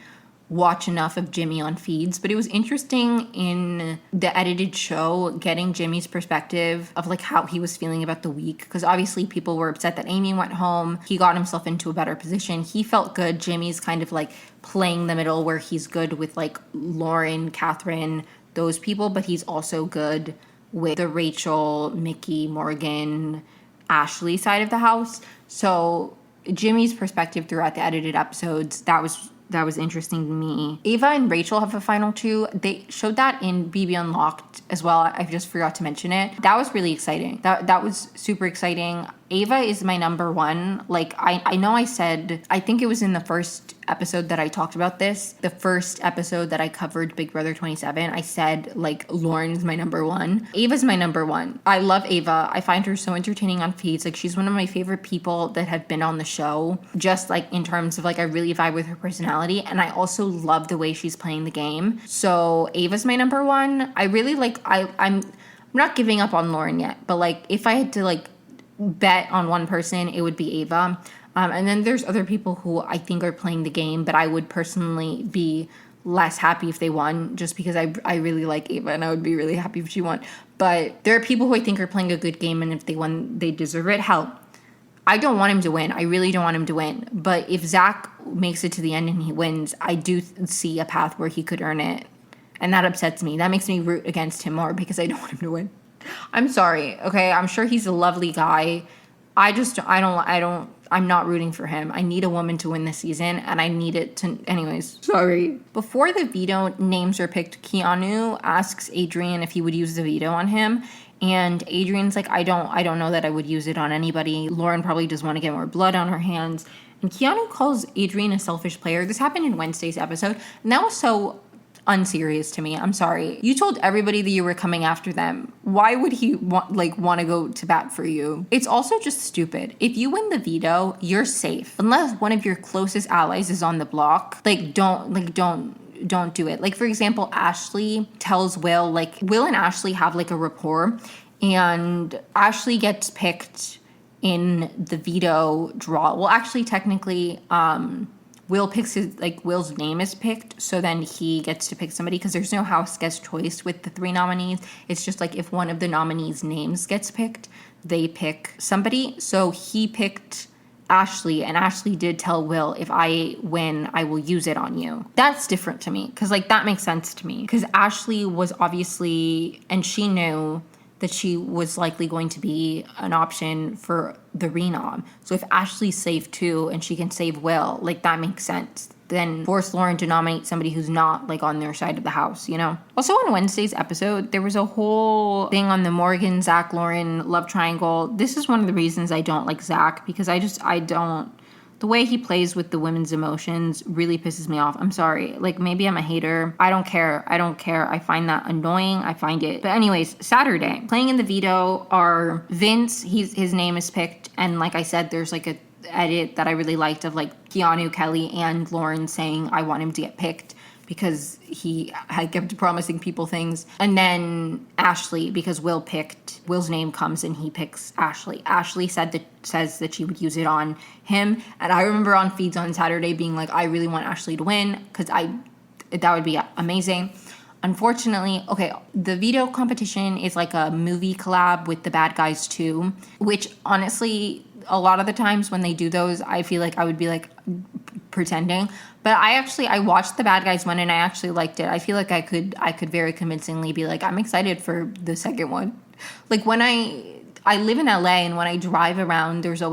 watch enough of Jimmy on feeds. But it was interesting in the edited show getting Jimmy's perspective of like how he was feeling about the week, because obviously people were upset that Amy went home. He got himself into a better position, he felt good. Jimmy's kind of like playing the middle where he's good with like Lauren, Catherine, those people, but he's also good with the Rachel, Mickey, Morgan, Ashley side of the house. So Jimmy's perspective throughout the edited episodes, that was interesting to me. Ava and Rachel have a final two. They showed that in BB Unlocked as well. I just forgot to mention it. That was really exciting. That was super exciting. Ava is my number one. Like, I know I said, I think it was in the first episode that I talked about this, the first episode that I covered Big Brother 27, I said, like, Lauren is my number one. Ava's my number one. I love Ava. I find her so entertaining on feeds. Like, she's one of my favorite people that have been on the show, just, like, in terms of, like, I really vibe with her personality, and I also love the way she's playing the game. So, Ava's my number one. I really, like, I'm not giving up on Lauren yet, but, like, if I had to, like, bet on one person, it would be Ava. And then there's other people who I think are playing the game, but I would personally be less happy if they won, just because I really like Ava and I would be really happy if she won. But there are people who I think are playing a good game, and if they won, they deserve it. Hell, I don't want him to win. I really don't want him to win. But if Zach makes it to the end and he wins, I do see a path where he could earn it. And that upsets me. That makes me root against him more because I don't want him to win. I'm sorry, okay? I'm sure he's a lovely guy. I'm not rooting for him. I need a woman to win this season, and I need it to... Anyways, sorry. Before the veto names are picked, Keanu asks Adrian if he would use the veto on him, and Adrian's like, I don't know that I would use it on anybody. Lauren probably just want to get more blood on her hands. And Keanu calls Adrian a selfish player. This happened in Wednesday's episode, and that was so unserious to me. I'm sorry. You told everybody that you were coming after them. Why would he want to go to bat for you? It's also just stupid. If you win the veto, you're safe. Unless one of your closest allies is on the block, don't do it. Like, for example, Ashley tells Will, like, Will and Ashley have like a rapport, and Ashley gets picked in the veto draw. Well, actually, technically, Will's name is picked, so then he gets to pick somebody, because there's no house guest choice with the 3 nominees. It's just like if one of the nominees' names gets picked, they pick somebody. So he picked Ashley, and Ashley did tell Will, if I win, I will use it on you. That's different to me, because like that makes sense to me, because Ashley was obviously, and she knew that she was likely going to be an option for the renom. So if Ashley's safe too and she can save Will, like that makes sense. Then force Lauren to nominate somebody who's not like on their side of the house, you know? Also on Wednesday's episode, there was a whole thing on the Morgan, Zach, Lauren love triangle. This is one of the reasons I don't like Zach, because the way he plays with the women's emotions really pisses me off. I'm sorry. Like, maybe I'm a hater. I don't care. I find that annoying. I find it. But anyways, Saturday, playing in the veto are Vince. His name is picked. And like I said, there's like a edit that I really liked of like Keanu, Kelly, and Lauren saying, I want him to get picked, because he had kept promising people things. And then Ashley, because Will's name comes and he picks Ashley. Ashley says that she would use it on him. And I remember on feeds on Saturday being like, I really want Ashley to win, because that would be amazing. Unfortunately, okay, the veto competition is like a movie collab with The Bad Guys 2, which honestly, a lot of the times when they do those, I feel like I would be like pretending. But I watched The Bad Guys one and I actually liked it. I feel like I could very convincingly be like, I'm excited for the second one. Like when I live in LA, and when I drive around, there's a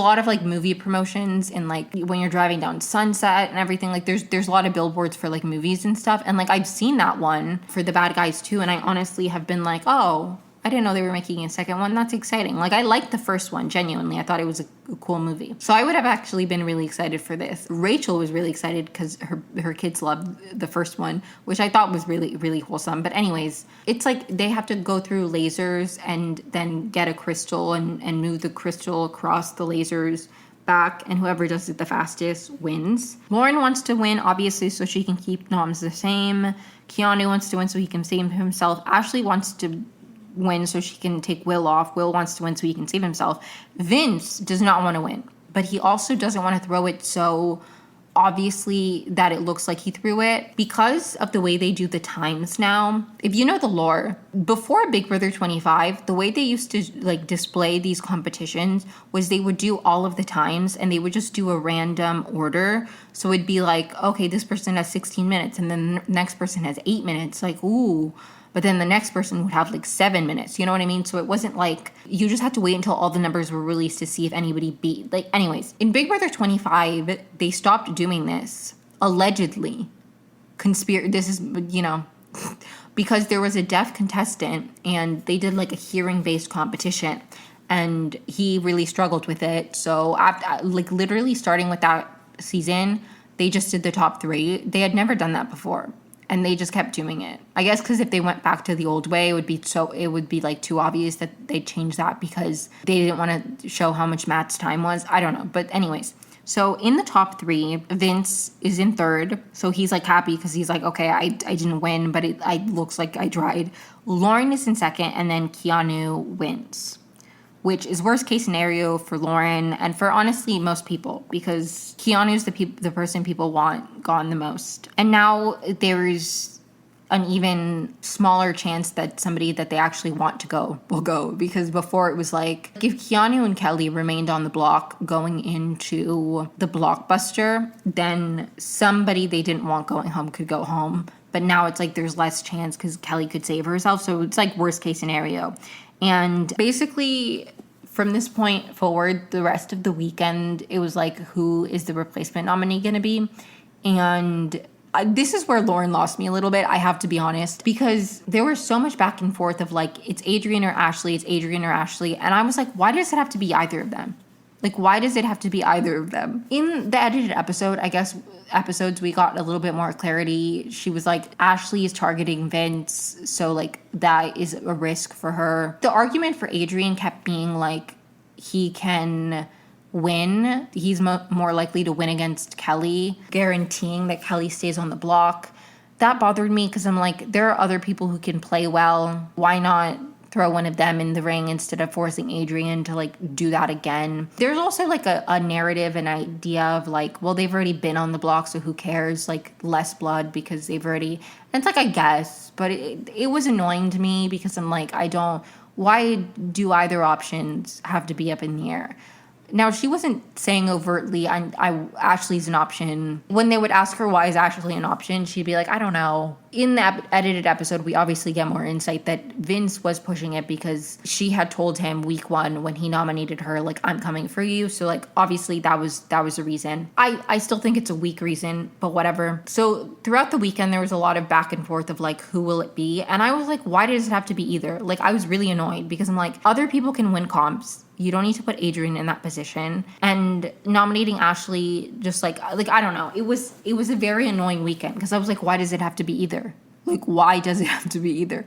lot of like movie promotions, and like when you're driving down Sunset and everything, like there's a lot of billboards for like movies and stuff. And like I've seen that one for The Bad Guys 2, and I honestly have been like, oh, I didn't know they were making a second one. That's exciting. Like I liked the first one, genuinely. I thought it was a cool movie. So I would have actually been really excited for this. Rachel was really excited because her kids loved the first one, which I thought was really, really wholesome. But anyways, it's like they have to go through lasers and then get a crystal and move the crystal across the lasers back, and whoever does it the fastest wins. Lauren wants to win, obviously, so she can keep noms the same. Keanu wants to win so he can save himself. Ashley wants to win so she can take Will off. Will wants to win so he can save himself. Vince does not want to win, but he also doesn't want to throw it so obviously that it looks like he threw it, because of the way they do the times now. If you know the lore, before Big Brother 25, the way they used to like display these competitions was they would do all of the times and they would just do a random order. So it'd be like, okay, this person has 16 minutes and then the next person has 8 minutes. Like, ooh. But then the next person would have like 7 minutes. You know what I mean? So it wasn't like you just had to wait until all the numbers were released to see if anybody beat. Like, anyways, in Big Brother 25, they stopped doing this. Allegedly. This is, you know, because there was a deaf contestant and they did like a hearing-based competition. And he really struggled with it. So after, like literally starting with that season, they just did the top 3. They had never done that before. And they just kept doing it. I guess because if they went back to the old way, it would be like too obvious that they changed that because they didn't want to show how much Matt's time was. I don't know. But anyways, so in the top 3, Vince is in 3rd. So he's like happy because he's like, okay, I didn't win, but it looks like I tried. Lauren is in 2nd, and then Keanu wins, which is worst case scenario for Lauren and for honestly most people, because Keanu's the person people want gone the most. And now there's an even smaller chance that somebody that they actually want to go will go, because before it was like if Keanu and Kelly remained on the block going into the blockbuster, then somebody they didn't want going home could go home. But now it's like there's less chance because Kelly could save herself. So it's like worst case scenario. And basically, from this point forward, the rest of the weekend, it was like, who is the replacement nominee going to be? And this is where Lauren lost me a little bit, I have to be honest, because there was so much back and forth of like, it's Adrian or Ashley, it's Adrian or Ashley. And I was like, why does it have to be either of them? Like, why does it have to be either of them? In the edited episode, I guess, episodes, we got a little bit more clarity. She was like, Ashley is targeting Vince, so, like, that is a risk for her. The argument for Adrian kept being, like, he can win. He's more likely to win against Kelly, guaranteeing that Kelly stays on the block. That bothered me because I'm like, there are other people who can play well. Why not throw one of them in the ring instead of forcing Adrian to like do that again. There's also like a narrative and idea of like, well, they've already been on the block, so who cares? Like less blood because they've already, and it's like, I guess, but it was annoying to me because I'm like, why do either options have to be up in the air? Now, she wasn't saying overtly, Ashley's an option. When they would ask her why is Ashley an option, she'd be like, I don't know. In the edited episode, we obviously get more insight that Vince was pushing it because she had told him week 1 when he nominated her, like, I'm coming for you. So, like, obviously that was a reason. I still think it's a weak reason, but whatever. So throughout the weekend, there was a lot of back and forth of, like, who will it be? And I was like, why does it have to be either? Like, I was really annoyed because I'm like, other people can win comps. You don't need to put Adrian in that position. And nominating Ashley, just like I don't know. It was a very annoying weekend because I was like, why does it have to be either? Like, why does it have to be either?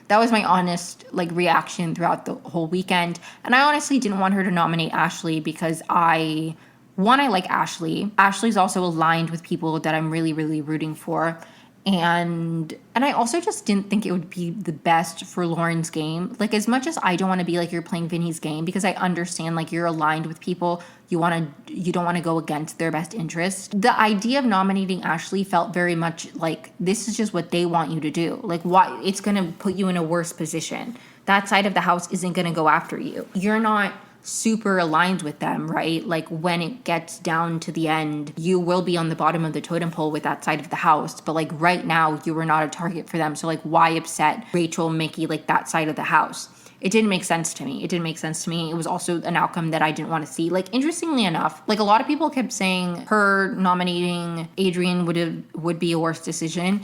That was my honest like reaction throughout the whole weekend. And I honestly didn't want her to nominate Ashley because I like Ashley. Ashley's also aligned with people that I'm really, really rooting for. And I also just didn't think it would be the best for Lauren's game. Like, as much as I don't want to be like you're playing Vinny's game, because I understand like you're aligned with people, you don't want to go against their best interest. The idea of nominating Ashley felt very much like this is just what they want you to do. Like, why it's going to put you in a worse position. That side of the house isn't going to go after you. You're not super aligned with them, right? Like when it gets down to the end, you will be on the bottom of the totem pole with that side of the house. But like right now, you were not a target for them. So like why upset Rachel, Mickey, like that side of the house? It didn't make sense to me. It was also an outcome that I didn't want to see. Like, interestingly enough, like a lot of people kept saying her nominating Adrian would be a worse decision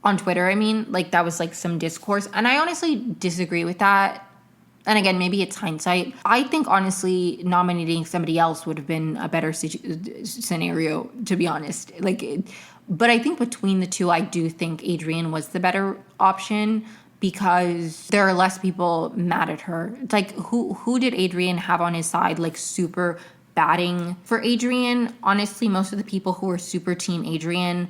on Twitter. I mean, like that was like some discourse. And I honestly disagree with that. And again, maybe it's hindsight. I think, honestly, nominating somebody else would have been a better scenario, to be honest. But I think between the two, I do think Adrian was the better option because there are less people mad at her. It's like, who did Adrian have on his side, like, super batting for Adrian? Honestly, most of the people who were super team Adrian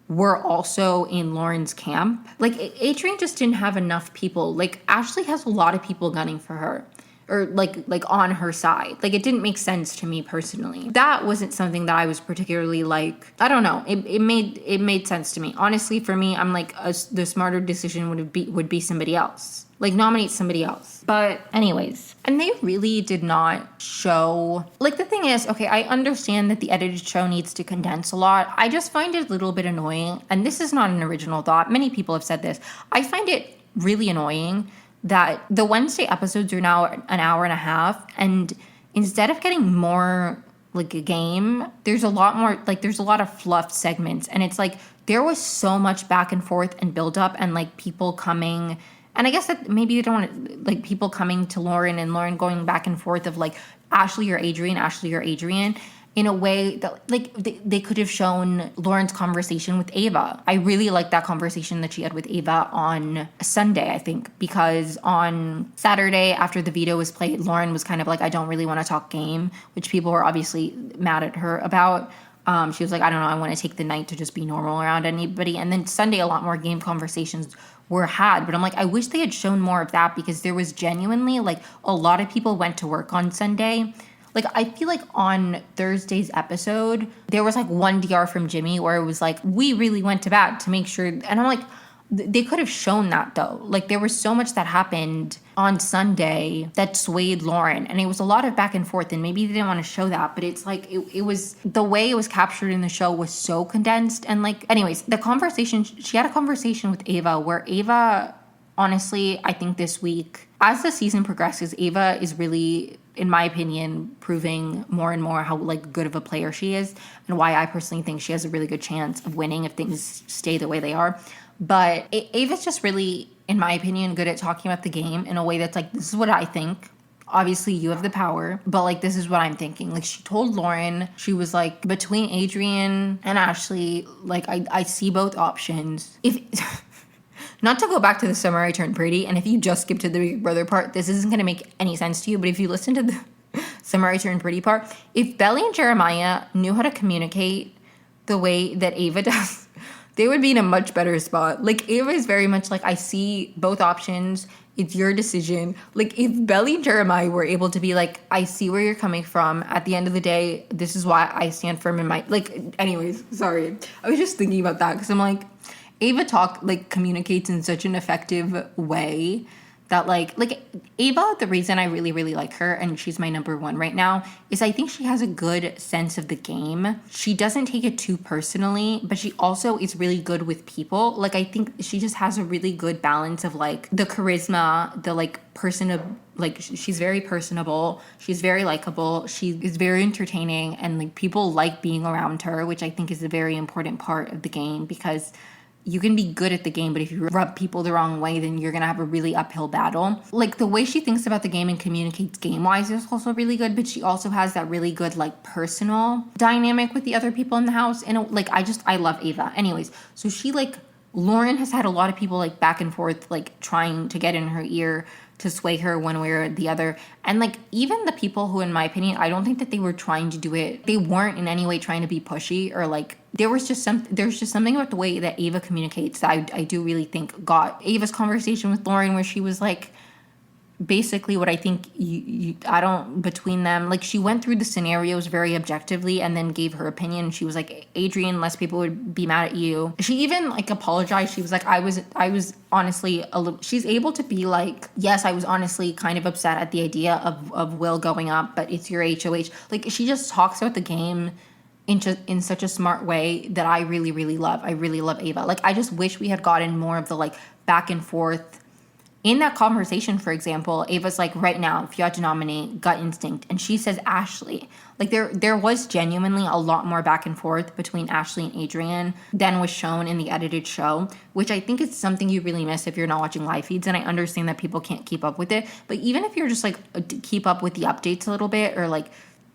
were also in Lauren's camp. Like, Adrian just didn't have enough people. Like, Ashley has a lot of people gunning for her or like on her side. Like, it didn't make sense to me personally. That wasn't something that I was particularly like, I don't know. It made sense to me. Honestly, for me, I'm like, the smarter decision would be somebody else. Like, nominate somebody else. But anyways, and they really did not show, like, the thing is, okay, I understand that the edited show needs to condense a lot. I just find it a little bit annoying, and this is not an original thought. Many people have said this. I find it really annoying that the Wednesday episodes are now an hour and a half, and instead of getting more like a game, there's a lot more, like, there's a lot of fluff segments, and it's like there was so much back and forth and build up and like people coming. And I guess that maybe they don't want to, like, people coming to Lauren and Lauren going back and forth of, like, Ashley or Adrian, in a way that, like, they could have shown Lauren's conversation with Ava. I really liked that conversation that she had with Ava on Sunday, I think, because on Saturday, after the veto was played, Lauren was kind of like, I don't really want to talk game, which people were obviously mad at her about. She was like, I don't know, I want to take the night to just be normal around anybody. And then Sunday, a lot more game conversations were had, but I'm like, I wish they had shown more of that because there was genuinely, like, a lot of people went to work on Sunday. Like, I feel like on Thursday's episode, there was like one DR from Jimmy where it was like, we really went to bat to make sure, and I'm like, they could have shown that though. Like, there was so much that happened on Sunday that swayed Lauren, and it was a lot of back and forth, and maybe they didn't want to show that, but it's like, it was, the way it was captured in the show was so condensed. And like, anyways, the conversation, she had a conversation with Ava where Ava, honestly, I think this week, as the season progresses, Ava is really, in my opinion, proving more and more how, like, good of a player she is, and why I personally think she has a really good chance of winning if things stay the way they are. But Ava's just really, in my opinion, good at talking about the game in a way that's like, this is what I think. Obviously, you have the power, but like, this is what I'm thinking. Like, she told Lauren, she was like, between Adrian and Ashley, like, I see both options. If not to go back to the Summer I Turned Pretty, and if you just skip to the Big Brother part, this isn't going to make any sense to you, but if you listen to the Summer I Turned Pretty part, if Belly and Jeremiah knew how to communicate the way that Ava does, they would be in a much better spot. Like, Ava is very much like, I see both options, It's your decision. Like, if Belly and Jeremiah were able to be like, I see where you're coming from. At the end of the day, this is why I stand firm in my, like, anyways, sorry. I was just thinking about that because I'm like, Ava communicates in such an effective way that like Ava, the reason I really, really like her, and she's my number one right now, is I think she has a good sense of the game. She doesn't take it too personally, but she also is really good with people. Like, I think she just has a really good balance of like the charisma, the like she's very personable, she's very likable, she is very entertaining, and like people like being around her, which I think is a very important part of the game, because you can be good at the game, but if you rub people the wrong way, then you're going to have a really uphill battle. Like, the way she thinks about the game and communicates game-wise is also really good, but she also has that really good, like, personal dynamic with the other people in the house. And, like, I love Ava. Anyways, so Lauren has had a lot of people, like, back and forth, like, trying to get in her ear to sway her one way or the other. And like, even the people who, in my opinion, I don't think that they were trying to do it, they weren't in any way trying to be pushy, or like, there's just something about the way that Ava communicates that I do really think got Ava's conversation with Lauren, where she was like, basically what I think between them, like, she went through the scenarios very objectively and then gave her opinion. She was like, Adrian, less people would be mad at you. She even like apologized. She was like, I was honestly a little, she's able to be like, yes, I was honestly kind of upset at the idea of Will going up, but it's your HOH. Like, she just talks about the game in such a smart way that I really, really love. I really love Ava. Like, I just wish we had gotten more of the like back and forth. In that conversation, for example, Ava's like, right now, if you had to nominate, gut instinct, and she says Ashley. Like, there was genuinely a lot more back and forth between Ashley and Adrian than was shown in the edited show, which I think is something you really miss if you're not watching live feeds. And I understand that people can't keep up with it, but even if you're just like keep up with the updates a little bit, or like,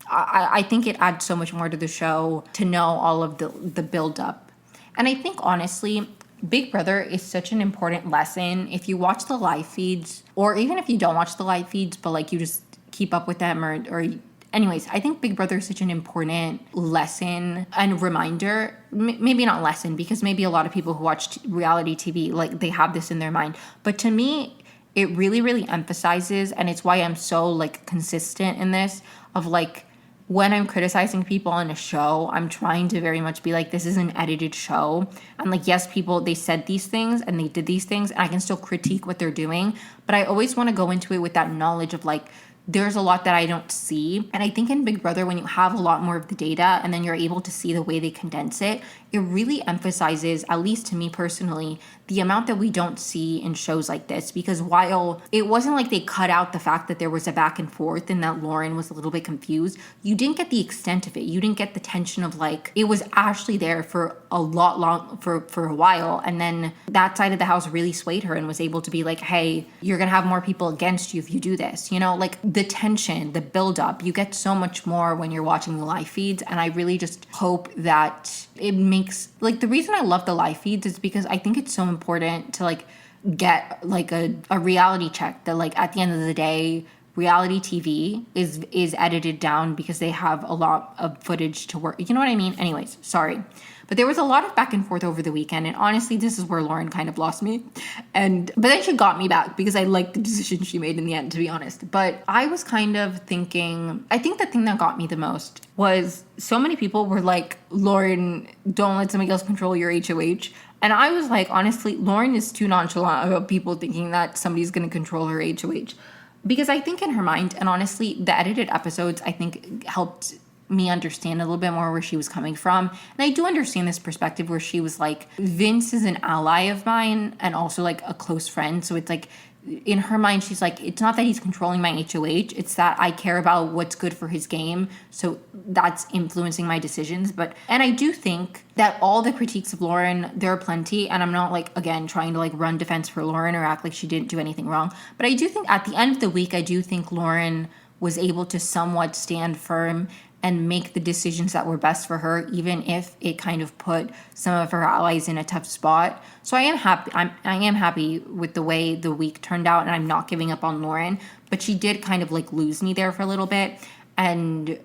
I think it adds so much more to the show to know all of the build up. And I think honestly, Big Brother is such an important lesson. If you watch the live feeds, or even if you don't watch the live feeds, but like you just keep up with them, or anyways, I think Big Brother is such an important lesson and reminder. Maybe not lesson, because maybe a lot of people who watch reality TV, like, they have this in their mind. But to me, it really, really emphasizes, and it's why I'm so like consistent in this, of like, when I'm criticizing people on a show, I'm trying to very much be like, this is an edited show. And like, yes, people, they said these things and they did these things, and I can still critique what they're doing. But I always want to go into it with that knowledge of like, there's a lot that I don't see. And I think in Big Brother, when you have a lot more of the data and then you're able to see the way they condense it, it really emphasizes, at least to me personally, the amount that we don't see in shows like this. Because while it wasn't like they cut out the fact that there was a back and forth and that Lauren was a little bit confused, you didn't get the extent of it. You didn't get the tension of like, it was Ashley there for a lot for a while, and then that side of the house really swayed her and was able to be like, hey, you're gonna have more people against you if you do this, you know? Like, the tension, the build up, you get so much more when you're watching the live feeds. And I really just hope that it makes, like, the reason I love the live feeds is because I think it's so important to like get like a reality check that like at the end of the day, reality TV is edited down because they have a lot of footage to work. You know what I mean? Anyways, sorry. But there was a lot of back and forth over the weekend, and honestly, this is where Lauren kind of lost me. But then she got me back because I liked the decision she made in the end, to be honest. But I was kind of thinking, I think the thing that got me the most was so many people were like, Lauren, don't let somebody else control your HOH. And I was like, honestly, Lauren is too nonchalant about people thinking that somebody's going to control her HOH. Because I think in her mind, and honestly, the edited episodes, I think, helped me understand a little bit more where she was coming from. And I do understand this perspective where she was like, Vince is an ally of mine and also like a close friend. So it's like, in her mind, she's like, it's not that he's controlling my HOH, it's that I care about what's good for his game, so that's influencing my decisions. And I do think that all the critiques of Lauren, there are plenty, and I'm not like, again, trying to like run defense for Lauren or act like she didn't do anything wrong, but I do think at the end of the week, I do think Lauren was able to somewhat stand firm and make the decisions that were best for her, even if it kind of put some of her allies in a tough spot. So I am happy. I am happy with the way the week turned out, and I'm not giving up on Lauren. But she did kind of like lose me there for a little bit, and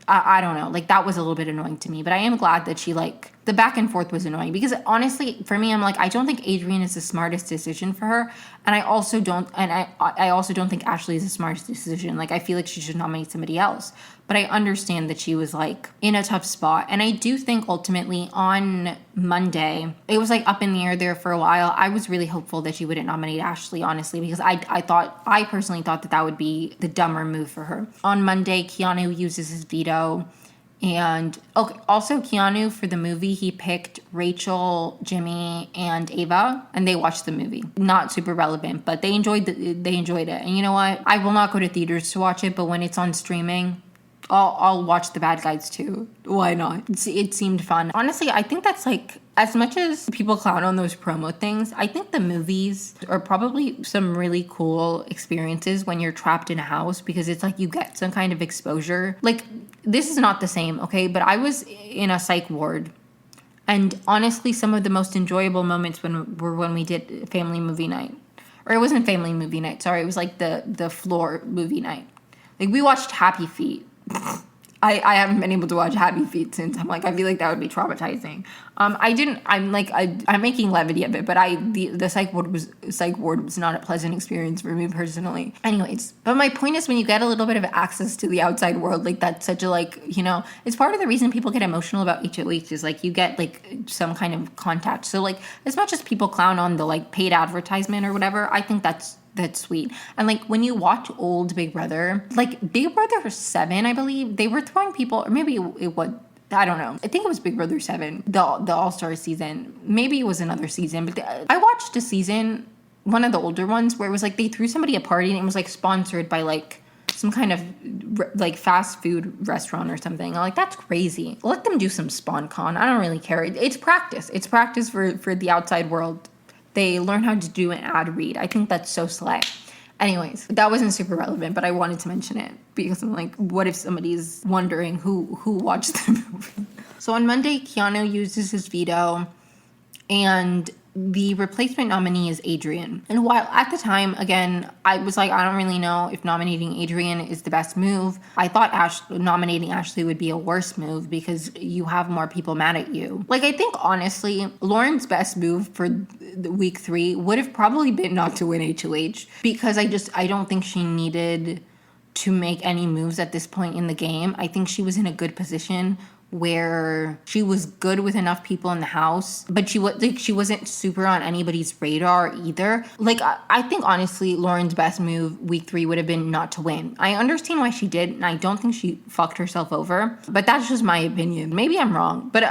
I don't know. Like, that was a little bit annoying to me. But I am glad that the back and forth was annoying because honestly, for me, I'm like, I don't think Adrian is the smartest decision for her. And I also don't think Ashley is the smartest decision. Like, I feel like she should nominate somebody else. But I understand that she was like in a tough spot. And I do think ultimately on Monday, it was like up in the air there for a while. I was really hopeful that she wouldn't nominate Ashley, honestly, because I personally thought that would be the dumber move for her. On Monday, Keanu uses his veto. And also Keanu, for the movie, he picked Rachel, Jimmy, and Ava, and they watched the movie. Not super relevant, but they enjoyed it. And you know what? I will not go to theaters to watch it, but when it's on streaming, I'll watch The Bad Guys too. Why not? It seemed fun. Honestly, I think that's like, as much as people clown on those promo things, I think the movies are probably some really cool experiences when you're trapped in a house, because it's like you get some kind of exposure. Like, this is not the same, okay? But I was in a psych ward, and honestly, some of the most enjoyable moments were when we did family movie night. Or it wasn't family movie night, sorry. It was like the floor movie night. Like, we watched Happy Feet. I haven't been able to watch Happy Feet since. I'm like, I feel like that would be traumatizing. I'm making levity of it, but the psych ward was not a pleasant experience for me personally. Anyways, but my point is, when you get a little bit of access to the outside world, like, that's such a, like, you know, it's part of the reason people get emotional about HOH is like you get like some kind of contact. So like, as much as people clown on the like paid advertisement or whatever, I think that's sweet. And like, when you watch old Big Brother, like Big Brother 7, I believe, they were throwing people, or maybe it was, I don't know. I think it was Big Brother 7, the All-Star season. Maybe it was another season, but I watched a season, one of the older ones, where it was like they threw somebody a party and it was like sponsored by like some kind of like fast food restaurant or something. I'm like, that's crazy. Let them do some SpawnCon. I don't really care. It's practice. It's practice for the outside world. They learn how to do an ad read. I think that's so slay. Anyways, that wasn't super relevant, but I wanted to mention it because I'm like, what if somebody's wondering who watched the movie? So on Monday, Keanu uses his veto, and the replacement nominee is Adrian. And while at the time, again, I was like, I don't really know if nominating Adrian is the best move. I thought nominating Ashley would be a worse move because you have more people mad at you. Like, I think, honestly, Lauren's best move for week 3 would have probably been not to win HOH, because I don't think she needed to make any moves at this point in the game. I think she was in a good position where she was good with enough people in the house, but she wasn't super on anybody's radar either. Like, I think honestly, Lauren's best move week 3 would have been not to win. I understand why she did, and I don't think she fucked herself over, but that's just my opinion. Maybe I'm wrong, but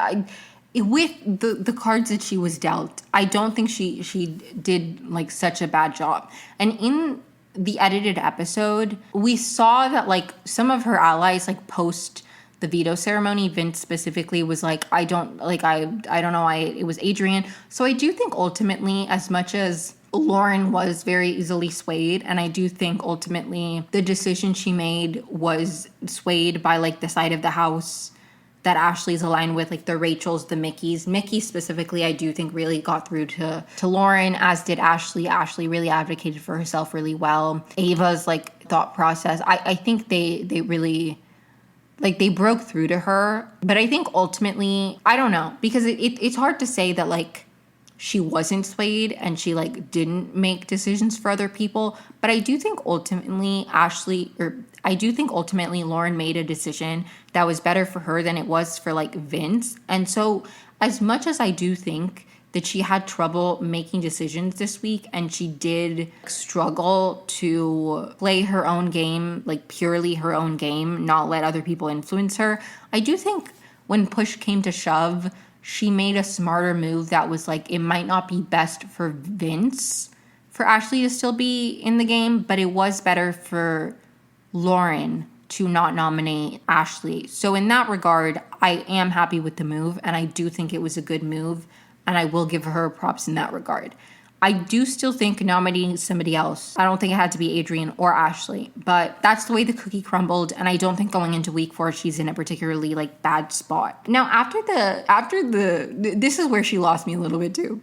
with the cards that she was dealt, I don't think she did like such a bad job. And in the edited episode, we saw that like some of her allies, like, post the veto ceremony, Vince specifically was like, I don't know why it was Adrian. So I do think ultimately, as much as Lauren was very easily swayed, and I do think ultimately the decision she made was swayed by like the side of the house that Ashley's aligned with, like the Rachels, the Mickeys. Mickey specifically, I do think really got through to Lauren, as did Ashley. Ashley really advocated for herself really well. Ava's like thought process, I think they really, like, they broke through to her. But I think ultimately, I don't know, because it's hard to say that like she wasn't swayed and she like didn't make decisions for other people. But I do think ultimately Lauren made a decision that was better for her than it was for like Vince. And so as much as I do think that she had trouble making decisions this week, and she did struggle to play her own game, like purely her own game, not let other people influence her, I do think when push came to shove, she made a smarter move that was like, it might not be best for Vince for Ashley to still be in the game, but it was better for Lauren to not nominate Ashley. So in that regard, I am happy with the move, and I do think it was a good move, and I will give her props in that regard. I do still think nominating somebody else, I don't think it had to be Adrian or Ashley, but that's the way the cookie crumbled, and I don't think going into week 4 she's in a particularly like bad spot. Now after the this is where she lost me a little bit too.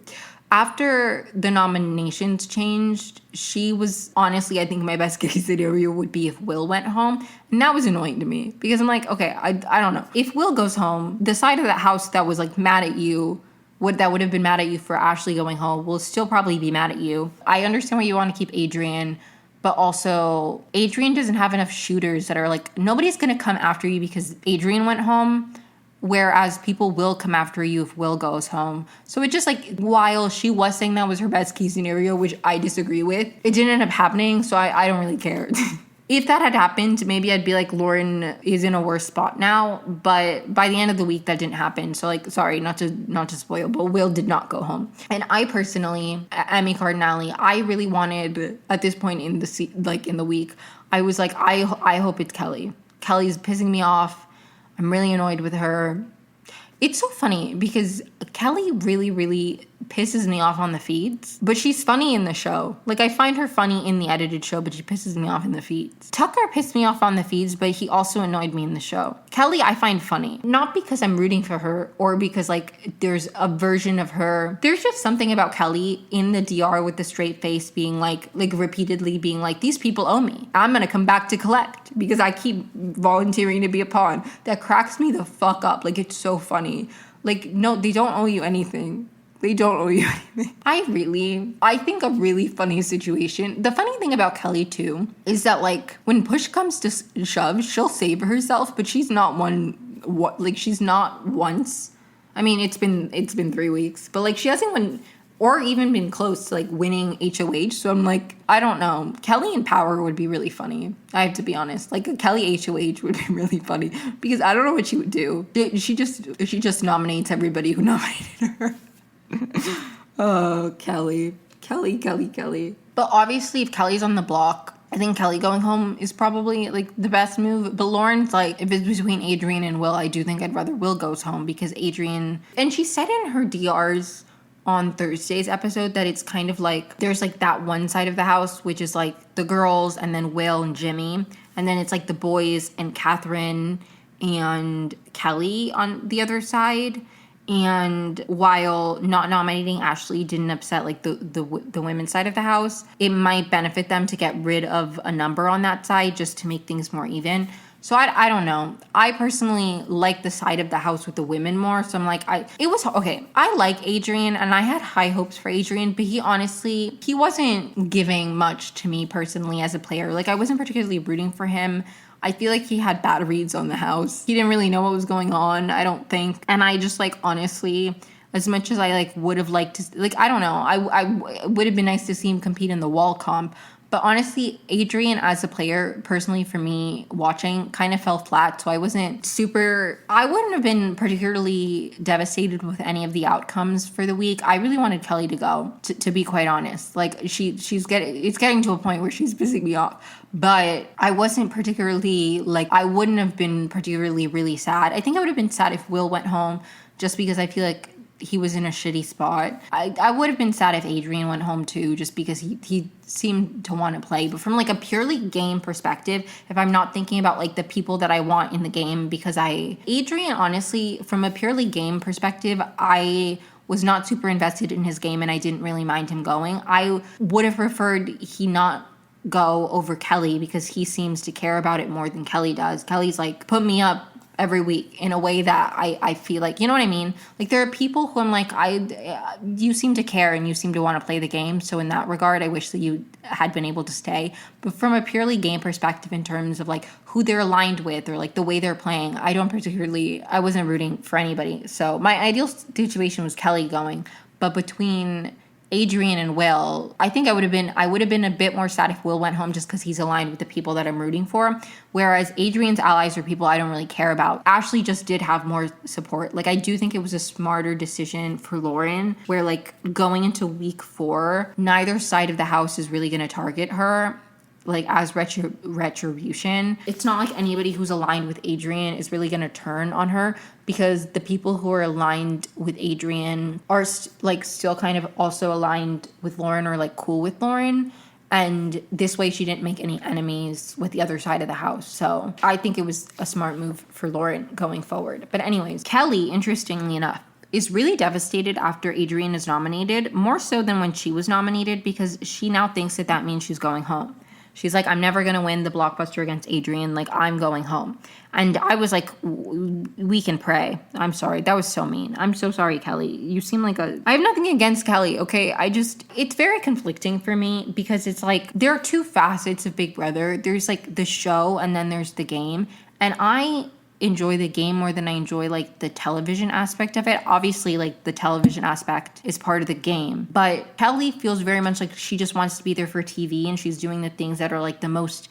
After the nominations changed, she was honestly, I think my best case scenario would be if Will went home. And that was annoying to me because I'm like, okay, I don't know. If Will goes home, the side of the house that was like mad at you, that would have been mad at you for Ashley going home, will still probably be mad at you. I understand why you want to keep Adrian, but also Adrian doesn't have enough shooters that are like, nobody's going to come after you because Adrian went home. Whereas people will come after you if Will goes home. So it just like, while she was saying that was her best case scenario, which I disagree with, it didn't end up happening, so I don't really care. If that had happened, maybe I'd be like, Lauren is in a worse spot now. But by the end of the week, that didn't happen. So like, sorry, not to spoil, but Will did not go home. And I personally, Emmy Cardinale, I really wanted at this point in the week, I was like, I hope it's Kelly. Kelly's pissing me off. I'm really annoyed with her. It's so funny because Kelly really, really pisses me off on the feeds, but she's funny in the show. Like, I find her funny in the edited show, but she pisses me off in the feeds. Tucker pissed me off on the feeds, but he also annoyed me in the show. Kelly, I find funny. Not because I'm rooting for her or because, like, there's a version of her. There's just something about Kelly in the DR with the straight face being like repeatedly being like, these people owe me. I'm gonna come back to collect because I keep volunteering to be a pawn. That cracks me the fuck up. Like, it's so funny. Like, no, they don't owe you anything. They don't owe you anything. I think a really funny situation. The funny thing about Kelly, too, is that, like, when push comes to shove, she'll save herself, but she's not she's not once. I mean, it's been 3 weeks, but, like, she hasn't won or even been close to, like, winning HOH. So I'm like, I don't know. Kelly in Power would be really funny. I have to be honest. Like, a Kelly HOH would be really funny because I don't know what she would do. She just nominates everybody who nominated her. Oh, Kelly. But obviously, if Kelly's on the block, I think Kelly going home is probably, like, the best move. But Lauren's like, if it's between Adrian and Will, I do think I'd rather Will goes home because Adrian... And she said in her DRs on Thursday's episode that it's kind of like, there's, like, that one side of the house, which is, like, the girls and then Will and Jimmy. And then it's, like, the boys and Catherine and Kelly on the other side. And while not nominating Ashley didn't upset, like, the women's side of the house, it might benefit them to get rid of a number on that side just to make things more even. So I don't know. I personally like the side of the house with the women more. So I'm like, I like Adrian and I had high hopes for Adrian, but he wasn't giving much to me personally as a player. Like, I wasn't particularly rooting for him. I feel like he had bad reads on the house. He didn't really know what was going on, I don't think. And I just, like, honestly, as much as I, like, would have liked to, like, I don't know. I would have been nice to see him compete in the wall comp. But honestly, Adrian as a player, personally for me, watching, kind of fell flat. So I wouldn't have been particularly devastated with any of the outcomes for the week. I really wanted Kelly to go, to be quite honest. Like, it's getting to a point where she's pissing me off. But I wasn't particularly, like, I wouldn't have been particularly really sad. I think I would have been sad if Will went home just because I feel like he was in a shitty spot. I would have been sad if Adrian went home too, just because he seemed to want to play. But from, like, a purely game perspective, if I'm not thinking about, like, the people that I want in the game, because Adrian, honestly, from a purely game perspective, I was not super invested in his game and I didn't really mind him going. I would have preferred he not go over Kelly because he seems to care about it more than Kelly does. Kelly's like, put me up every week in a way that I feel like, you know what I mean? Like, there are people who I'm like, you seem to care and you seem to want to play the game. So in that regard, I wish that you had been able to stay. But from a purely game perspective, in terms of, like, who they're aligned with or, like, the way they're playing, I wasn't rooting for anybody. So my ideal situation was Kelly going. But between Adrian and Will, I think I would have been a bit more sad if Will went home just because he's aligned with the people that I'm rooting for. Whereas Adrian's allies are people I don't really care about. Ashley just did have more support. Like, I do think it was a smarter decision for Lauren, where, like, going into week 4, neither side of the house is really going to target her, like, as retribution. It's not like anybody who's aligned with Adrian is really going to turn on her, because the people who are aligned with Adrian are still kind of also aligned with Lauren or, like, cool with Lauren. And this way she didn't make any enemies with the other side of the house. So I think it was a smart move for Lauren going forward. But anyways, Kelly, interestingly enough, is really devastated after Adrienne is nominated, more so than when she was nominated, because she now thinks that means she's going home. She's like, I'm never going to win the blockbuster against Adrienne. Like, I'm going home. And I was like, we can pray. I'm sorry. That was so mean. I'm so sorry, Kelly. You seem like I have nothing against Kelly, okay? It's very conflicting for me because it's like, there are two facets of Big Brother. There's like the show and then there's the game. And I enjoy the game more than I enjoy like the television aspect of it. Obviously, like the television aspect is part of the game, but Kelly feels very much like she just wants to be there for TV, and she's doing the things that are like the most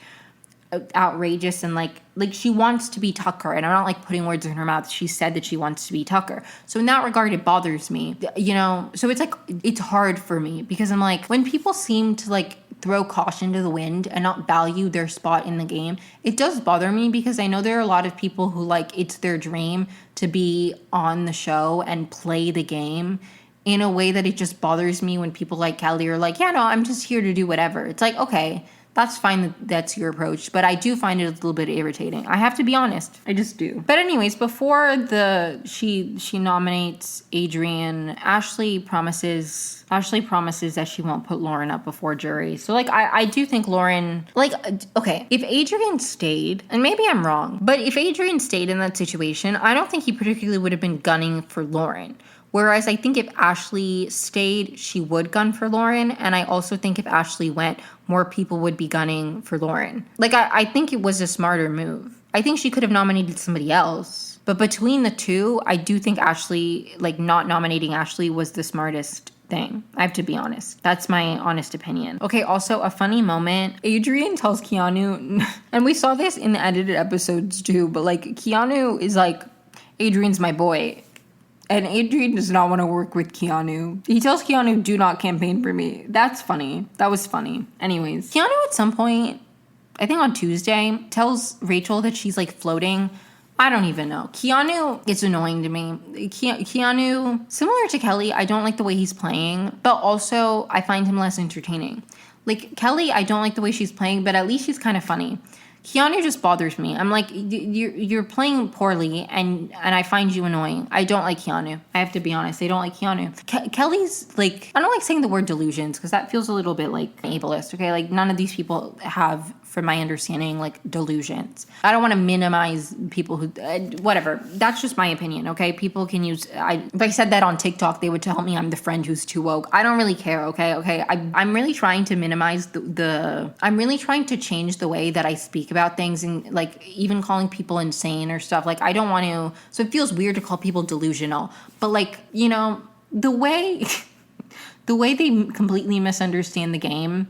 outrageous, and like she wants to be Tucker. And I'm not like putting words in her mouth. She said that she wants to be Tucker. So in that regard, it bothers me, you know? So it's like, it's hard for me because I'm like, when people seem to like throw caution to the wind and not value their spot in the game, it does bother me because I know there are a lot of people who like, it's their dream to be on the show and play the game in a way that it just bothers me when people like Kelly are like, yeah, no, I'm just here to do whatever. It's like, okay, that's fine, that's your approach, but I do find it a little bit irritating. I have to be honest. I just do. But anyways, before she nominates Adrienne, Ashley promises that she won't put Lauren up before jury. So like I do think Lauren, like, okay, if Adrienne stayed, and maybe I'm wrong, but if Adrienne stayed in that situation, I don't think he particularly would have been gunning for Lauren. Whereas I think if Ashley stayed, she would gun for Lauren. And I also think if Ashley went, more people would be gunning for Lauren. Like, I think it was a smarter move. I think she could have nominated somebody else. But between the two, I do think Ashley, like, not nominating Ashley was the smartest thing. I have to be honest. That's my honest opinion. Okay, also a funny moment. Adrienne tells Keanu, and we saw this in the edited episodes too, but like, Keanu is like, Adrienne's my boy. And Adrienne does not want to work with Keanu. He tells Keanu, do not campaign for me. That's funny. That was funny. Anyways, Keanu at some point, I think on Tuesday, tells Rachel that she's like floating. I don't even know. Keanu is annoying to me. Keanu, similar to Kelly, I don't like the way he's playing, but also I find him less entertaining. Like Kelly, I don't like the way she's playing, but at least she's kind of funny. Keanu just bothers me. I'm like, you're playing poorly, and I find you annoying. I don't like Keanu. I have to be honest. I don't like Keanu. Kelly's like, I don't like saying the word delusions because that feels a little bit like ableist, okay? Like none of these people have, from my understanding, like delusions. I don't want to minimize people who, whatever. That's just my opinion, okay? People can use, if I said that on TikTok, they would tell me I'm the friend who's too woke. I don't really care, okay? I'm really trying to minimize I'm really trying to change the way that I speak about things, and like even calling people insane or stuff. Like I don't want to, so it feels weird to call people delusional, but like, you know, the way they completely misunderstand the game,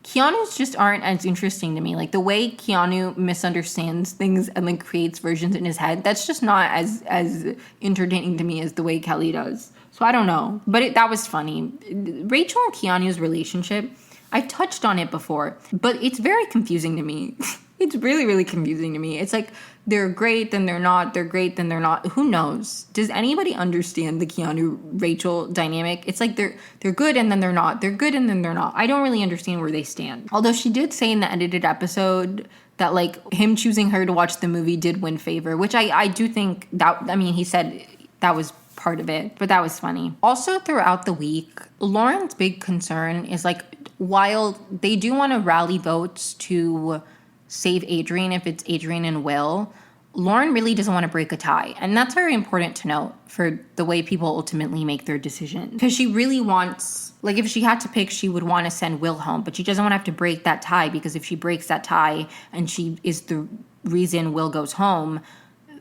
Keanu's just aren't as interesting to me. Like the way Keanu misunderstands things and like creates versions in his head, that's just not as entertaining to me as the way Kelly does. So I don't know, but that was funny. Rachel and Keanu's relationship, I've touched on it before, but it's very confusing to me. It's really, really confusing to me. It's like they're great, then they're not. They're great, then they're not. Who knows? Does anybody understand the Keanu-Rachel dynamic? It's like they're good, and then they're not. They're good, and then they're not. I don't really understand where they stand. Although she did say in the edited episode that like him choosing her to watch the movie did win favor, which I do think that, I mean, he said that was part of it, but that was funny. Also throughout the week, Lauren's big concern is like, while they do want to rally votes to save Adrienne if it's Adrienne and Will, Lauren really doesn't want to break a tie. And that's very important to note for the way people ultimately make their decisions. Because she really wants, like if she had to pick, she would want to send Will home, but she doesn't want to have to break that tie, because if she breaks that tie and she is the reason Will goes home,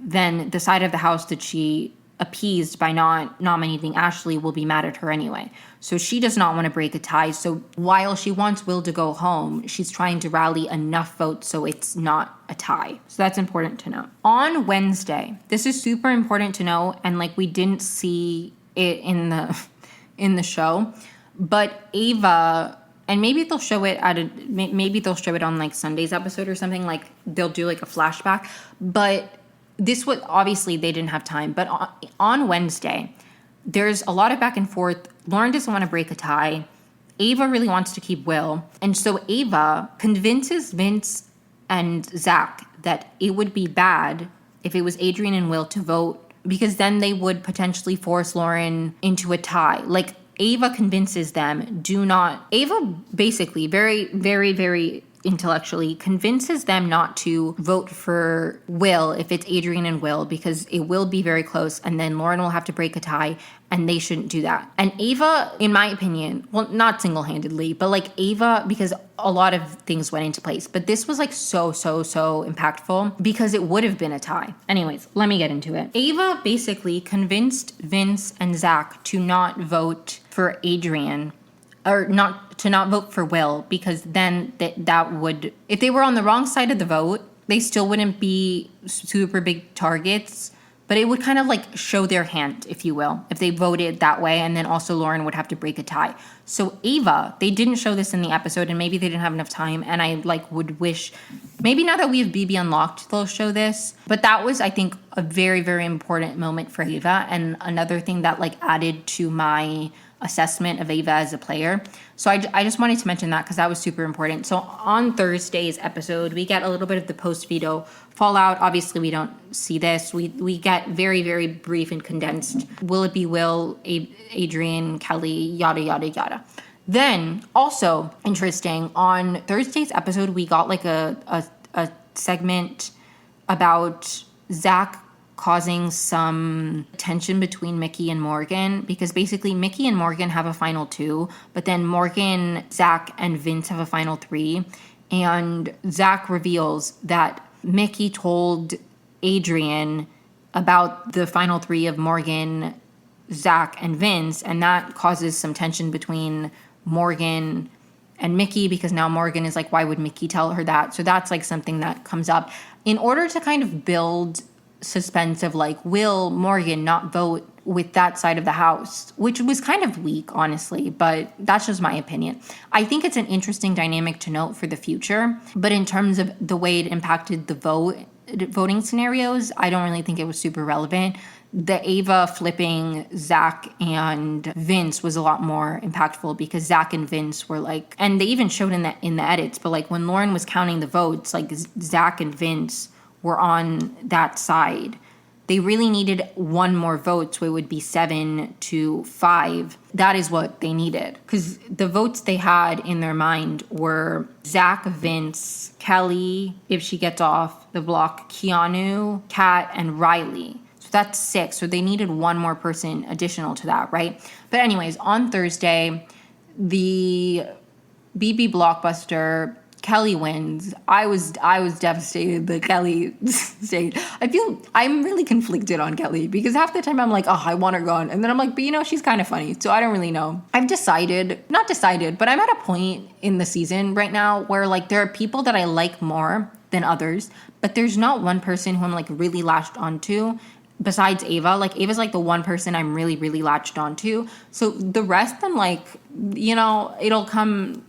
then the side of the house that she appeased by not nominating Ashley will be mad at her anyway. So she does not want to break a tie. So while she wants Will to go home, she's trying to rally enough votes so it's not a tie. So that's important to know. On Wednesday, this is super important to know, and like we didn't see it in the show, but Ava, and maybe they'll show it maybe they'll show it on like Sunday's episode or something, like they'll do like a flashback, but this was, obviously they didn't have time, but on Wednesday, there's a lot of back and forth. Lauren doesn't want to break a tie. Ava really wants to keep Will. And so Ava convinces Vince and Zach that it would be bad if it was Adrienne and Will to vote because then they would potentially force Lauren into a tie. Like, Ava convinces them, Ava basically very, very, very intellectually convinces them not to vote for Will if it's Adrian and Will, because it will be very close and then Lauren will have to break a tie and they shouldn't do that. And Ava, in my opinion, well, not single-handedly, but like Ava, because a lot of things went into place, but this was like so impactful because it would have been a tie. Anyways, let me get into it. Ava basically convinced Vince and Zach to not vote for Adrian, or not vote for Will, because then that would, if they were on the wrong side of the vote, they still wouldn't be super big targets, but it would kind of like show their hand, if you will, if they voted that way, and then also Lauren would have to break a tie. So Ava, they didn't show this in the episode, and maybe they didn't have enough time, and I like would wish, maybe now that we have BB Unlocked, they'll show this, but that was, I think, a very, very important moment for Ava, and another thing that like added to my assessment of Ava as a player. So I just wanted to mention that because that was super important. So on Thursday's episode, we get a little bit of the post-veto fallout. Obviously, we don't see this. We get very, very brief and condensed. Will it be Will, Adrian, Kelly, yada, yada, yada. Then, also interesting, on Thursday's episode, we got like a segment about Zach causing some tension between Mickey and Morgan, because basically Mickey and Morgan have a final 2, but then Morgan, Zach, and Vince have a final 3, and Zach reveals that Mickey told Adrian about the final 3 of Morgan, Zach, and Vince, and that causes some tension between Morgan and Mickey, because now Morgan is like, why would Mickey tell her that? So that's like something that comes up in order to kind of build suspense of like, will Morgan not vote with that side of the house, which was kind of weak, honestly, but that's just my opinion. I think it's an interesting dynamic to note for the future, but in terms of the way it impacted the voting scenarios, I don't really think it was super relevant. The Ava flipping Zach and Vince was a lot more impactful, because Zach and Vince were like, and they even showed in the edits, but like when Lauren was counting the votes, like Zach and Vince were on that side. They really needed one more vote, so it would be 7-5. That is what they needed, because the votes they had in their mind were Zach, Vince, Kelly, if she gets off the block, Keanu, Kat, and Riley. So that's 6. So they needed one more person additional to that, right? But anyways, on Thursday, the BB Blockbuster, Kelly wins. I was devastated that Kelly stayed. I'm really conflicted on Kelly, because half the time I'm like, oh, I want her gone. And then I'm like, but she's kind of funny. So I don't really know. Not decided, but I'm at a point in the season right now where like there are people that I like more than others, but there's not one person who I'm like really latched onto besides Ava. Like Ava's like the one person I'm really, really latched onto. So the rest I'm like, it'll come.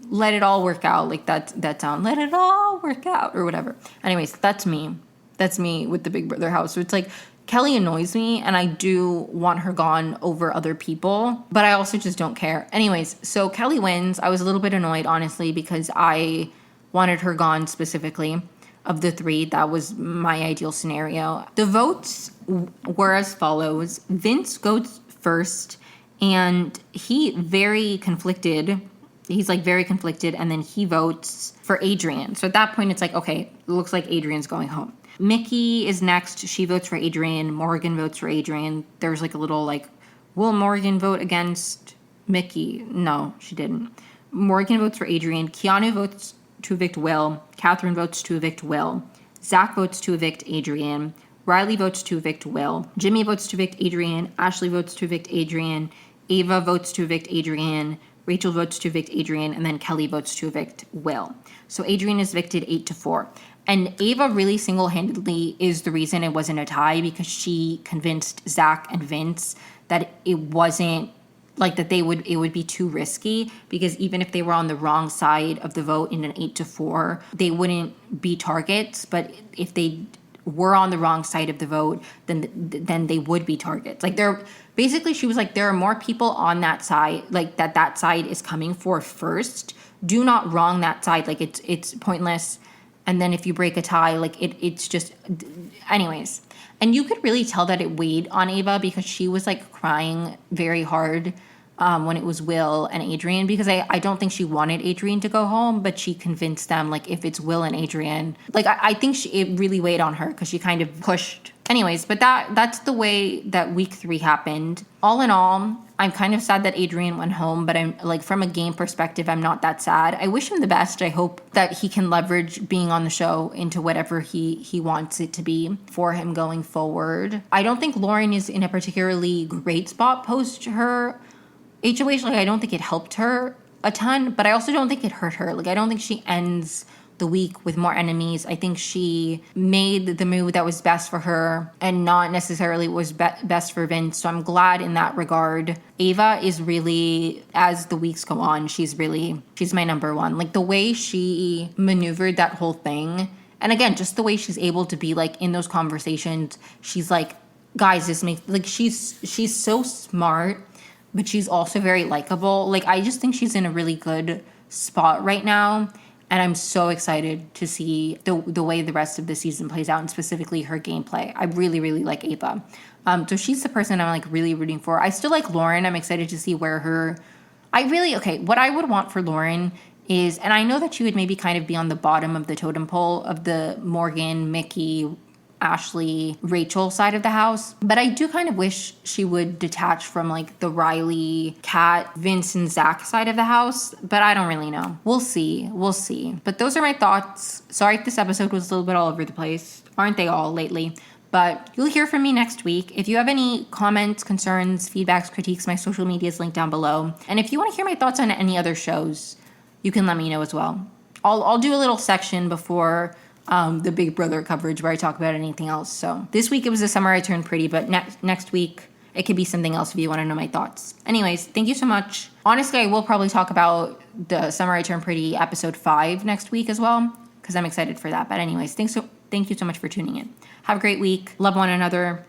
Let it all work out, like that sound. Let it all work out, or whatever. Anyways, that's me. That's me with the Big Brother house. So it's like Kelly annoys me, and I do want her gone over other people, but I also just don't care. Anyways, so Kelly wins. I was a little bit annoyed, honestly, because I wanted her gone specifically. Of the 3, that was my ideal scenario. The votes were as follows. Vince goes first, and he's very conflicted, and then he votes for Adrian. So at that point, it's like, okay, it looks like Adrian's going home. Mickey is next. She votes for Adrian. Morgan votes for Adrian. There's like a little like, will Morgan vote against Mickey? No, she didn't. Morgan votes for Adrian. Keanu votes to evict Will. Catherine votes to evict Will. Zach votes to evict Adrian. Riley votes to evict Will. Jimmy votes to evict Adrian. Ashley votes to evict Adrian. Ava votes to evict Adrian. Rachel votes to evict Adrian, and then Kelly votes to evict Will. So Adrian is evicted 8-4. And Ava really single-handedly is the reason it wasn't a tie, because she convinced Zach and Vince that it wasn't, like that it would be too risky, because even if they were on the wrong side of the vote in an 8-4, they wouldn't be targets. But if they were on the wrong side of the vote, then they would be targets. Like basically she was like, there are more people on that side, like that side is coming for first. Do not wrong that side. Like it's pointless. And then if you break a tie, like it's just, anyways. And you could really tell that it weighed on Ava because she was like crying very hard when it was Will and Adrian, because I don't think she wanted Adrian to go home, but she convinced them, like, if it's Will and Adrian, like, I think it really weighed on her because she kind of pushed. Anyways, but that's the way that week 3 happened. All in all, I'm kind of sad that Adrian went home, but I'm like, from a game perspective, I'm not that sad. I wish him the best. I hope that he can leverage being on the show into whatever he wants it to be for him going forward. I don't think Lauren is in a particularly great spot post her HOH. Like, I don't think it helped her a ton, but I also don't think it hurt her. Like, I don't think she ends the week with more enemies. I think she made the move that was best for her and not necessarily was best for Vince. So I'm glad in that regard. Ava is really, as the weeks go on, she's my number one. Like, the way she maneuvered that whole thing, and again, just the way she's able to be like in those conversations, she's like, guys, this makes, like, she's so smart, but she's also very likable. Like, I just think she's in a really good spot right now. And I'm so excited to see the way the rest of the season plays out, and specifically her gameplay. I really, really like Ava. So she's the person I'm like really rooting for. I still like Lauren. I'm excited to see where what I would want for Lauren is, and I know that she would maybe kind of be on the bottom of the totem pole of the Morgan, Mickey, Ashley, Rachel side of the house, but I do kind of wish she would detach from like the Riley, Kat, Vince, and Zach side of the house, but I don't really know. We'll see. But those are my thoughts. Sorry if this episode was a little bit all over the place. Aren't they all lately? But you'll hear from me next week. If you have any comments, concerns, feedbacks, critiques, my social media is linked down below. And if you want to hear my thoughts on any other shows, you can let me know as well. I'll do a little section before the Big Brother coverage where I talk about anything else. So this week it was The Summer I Turned Pretty, but next week it could be something else if you want to know my thoughts. Anyways, thank you so much. Honestly, I will probably talk about The Summer I Turned Pretty episode 5 next week as well, because I'm excited for that. But anyways, thank you so much for tuning in. Have a great week. Love one another.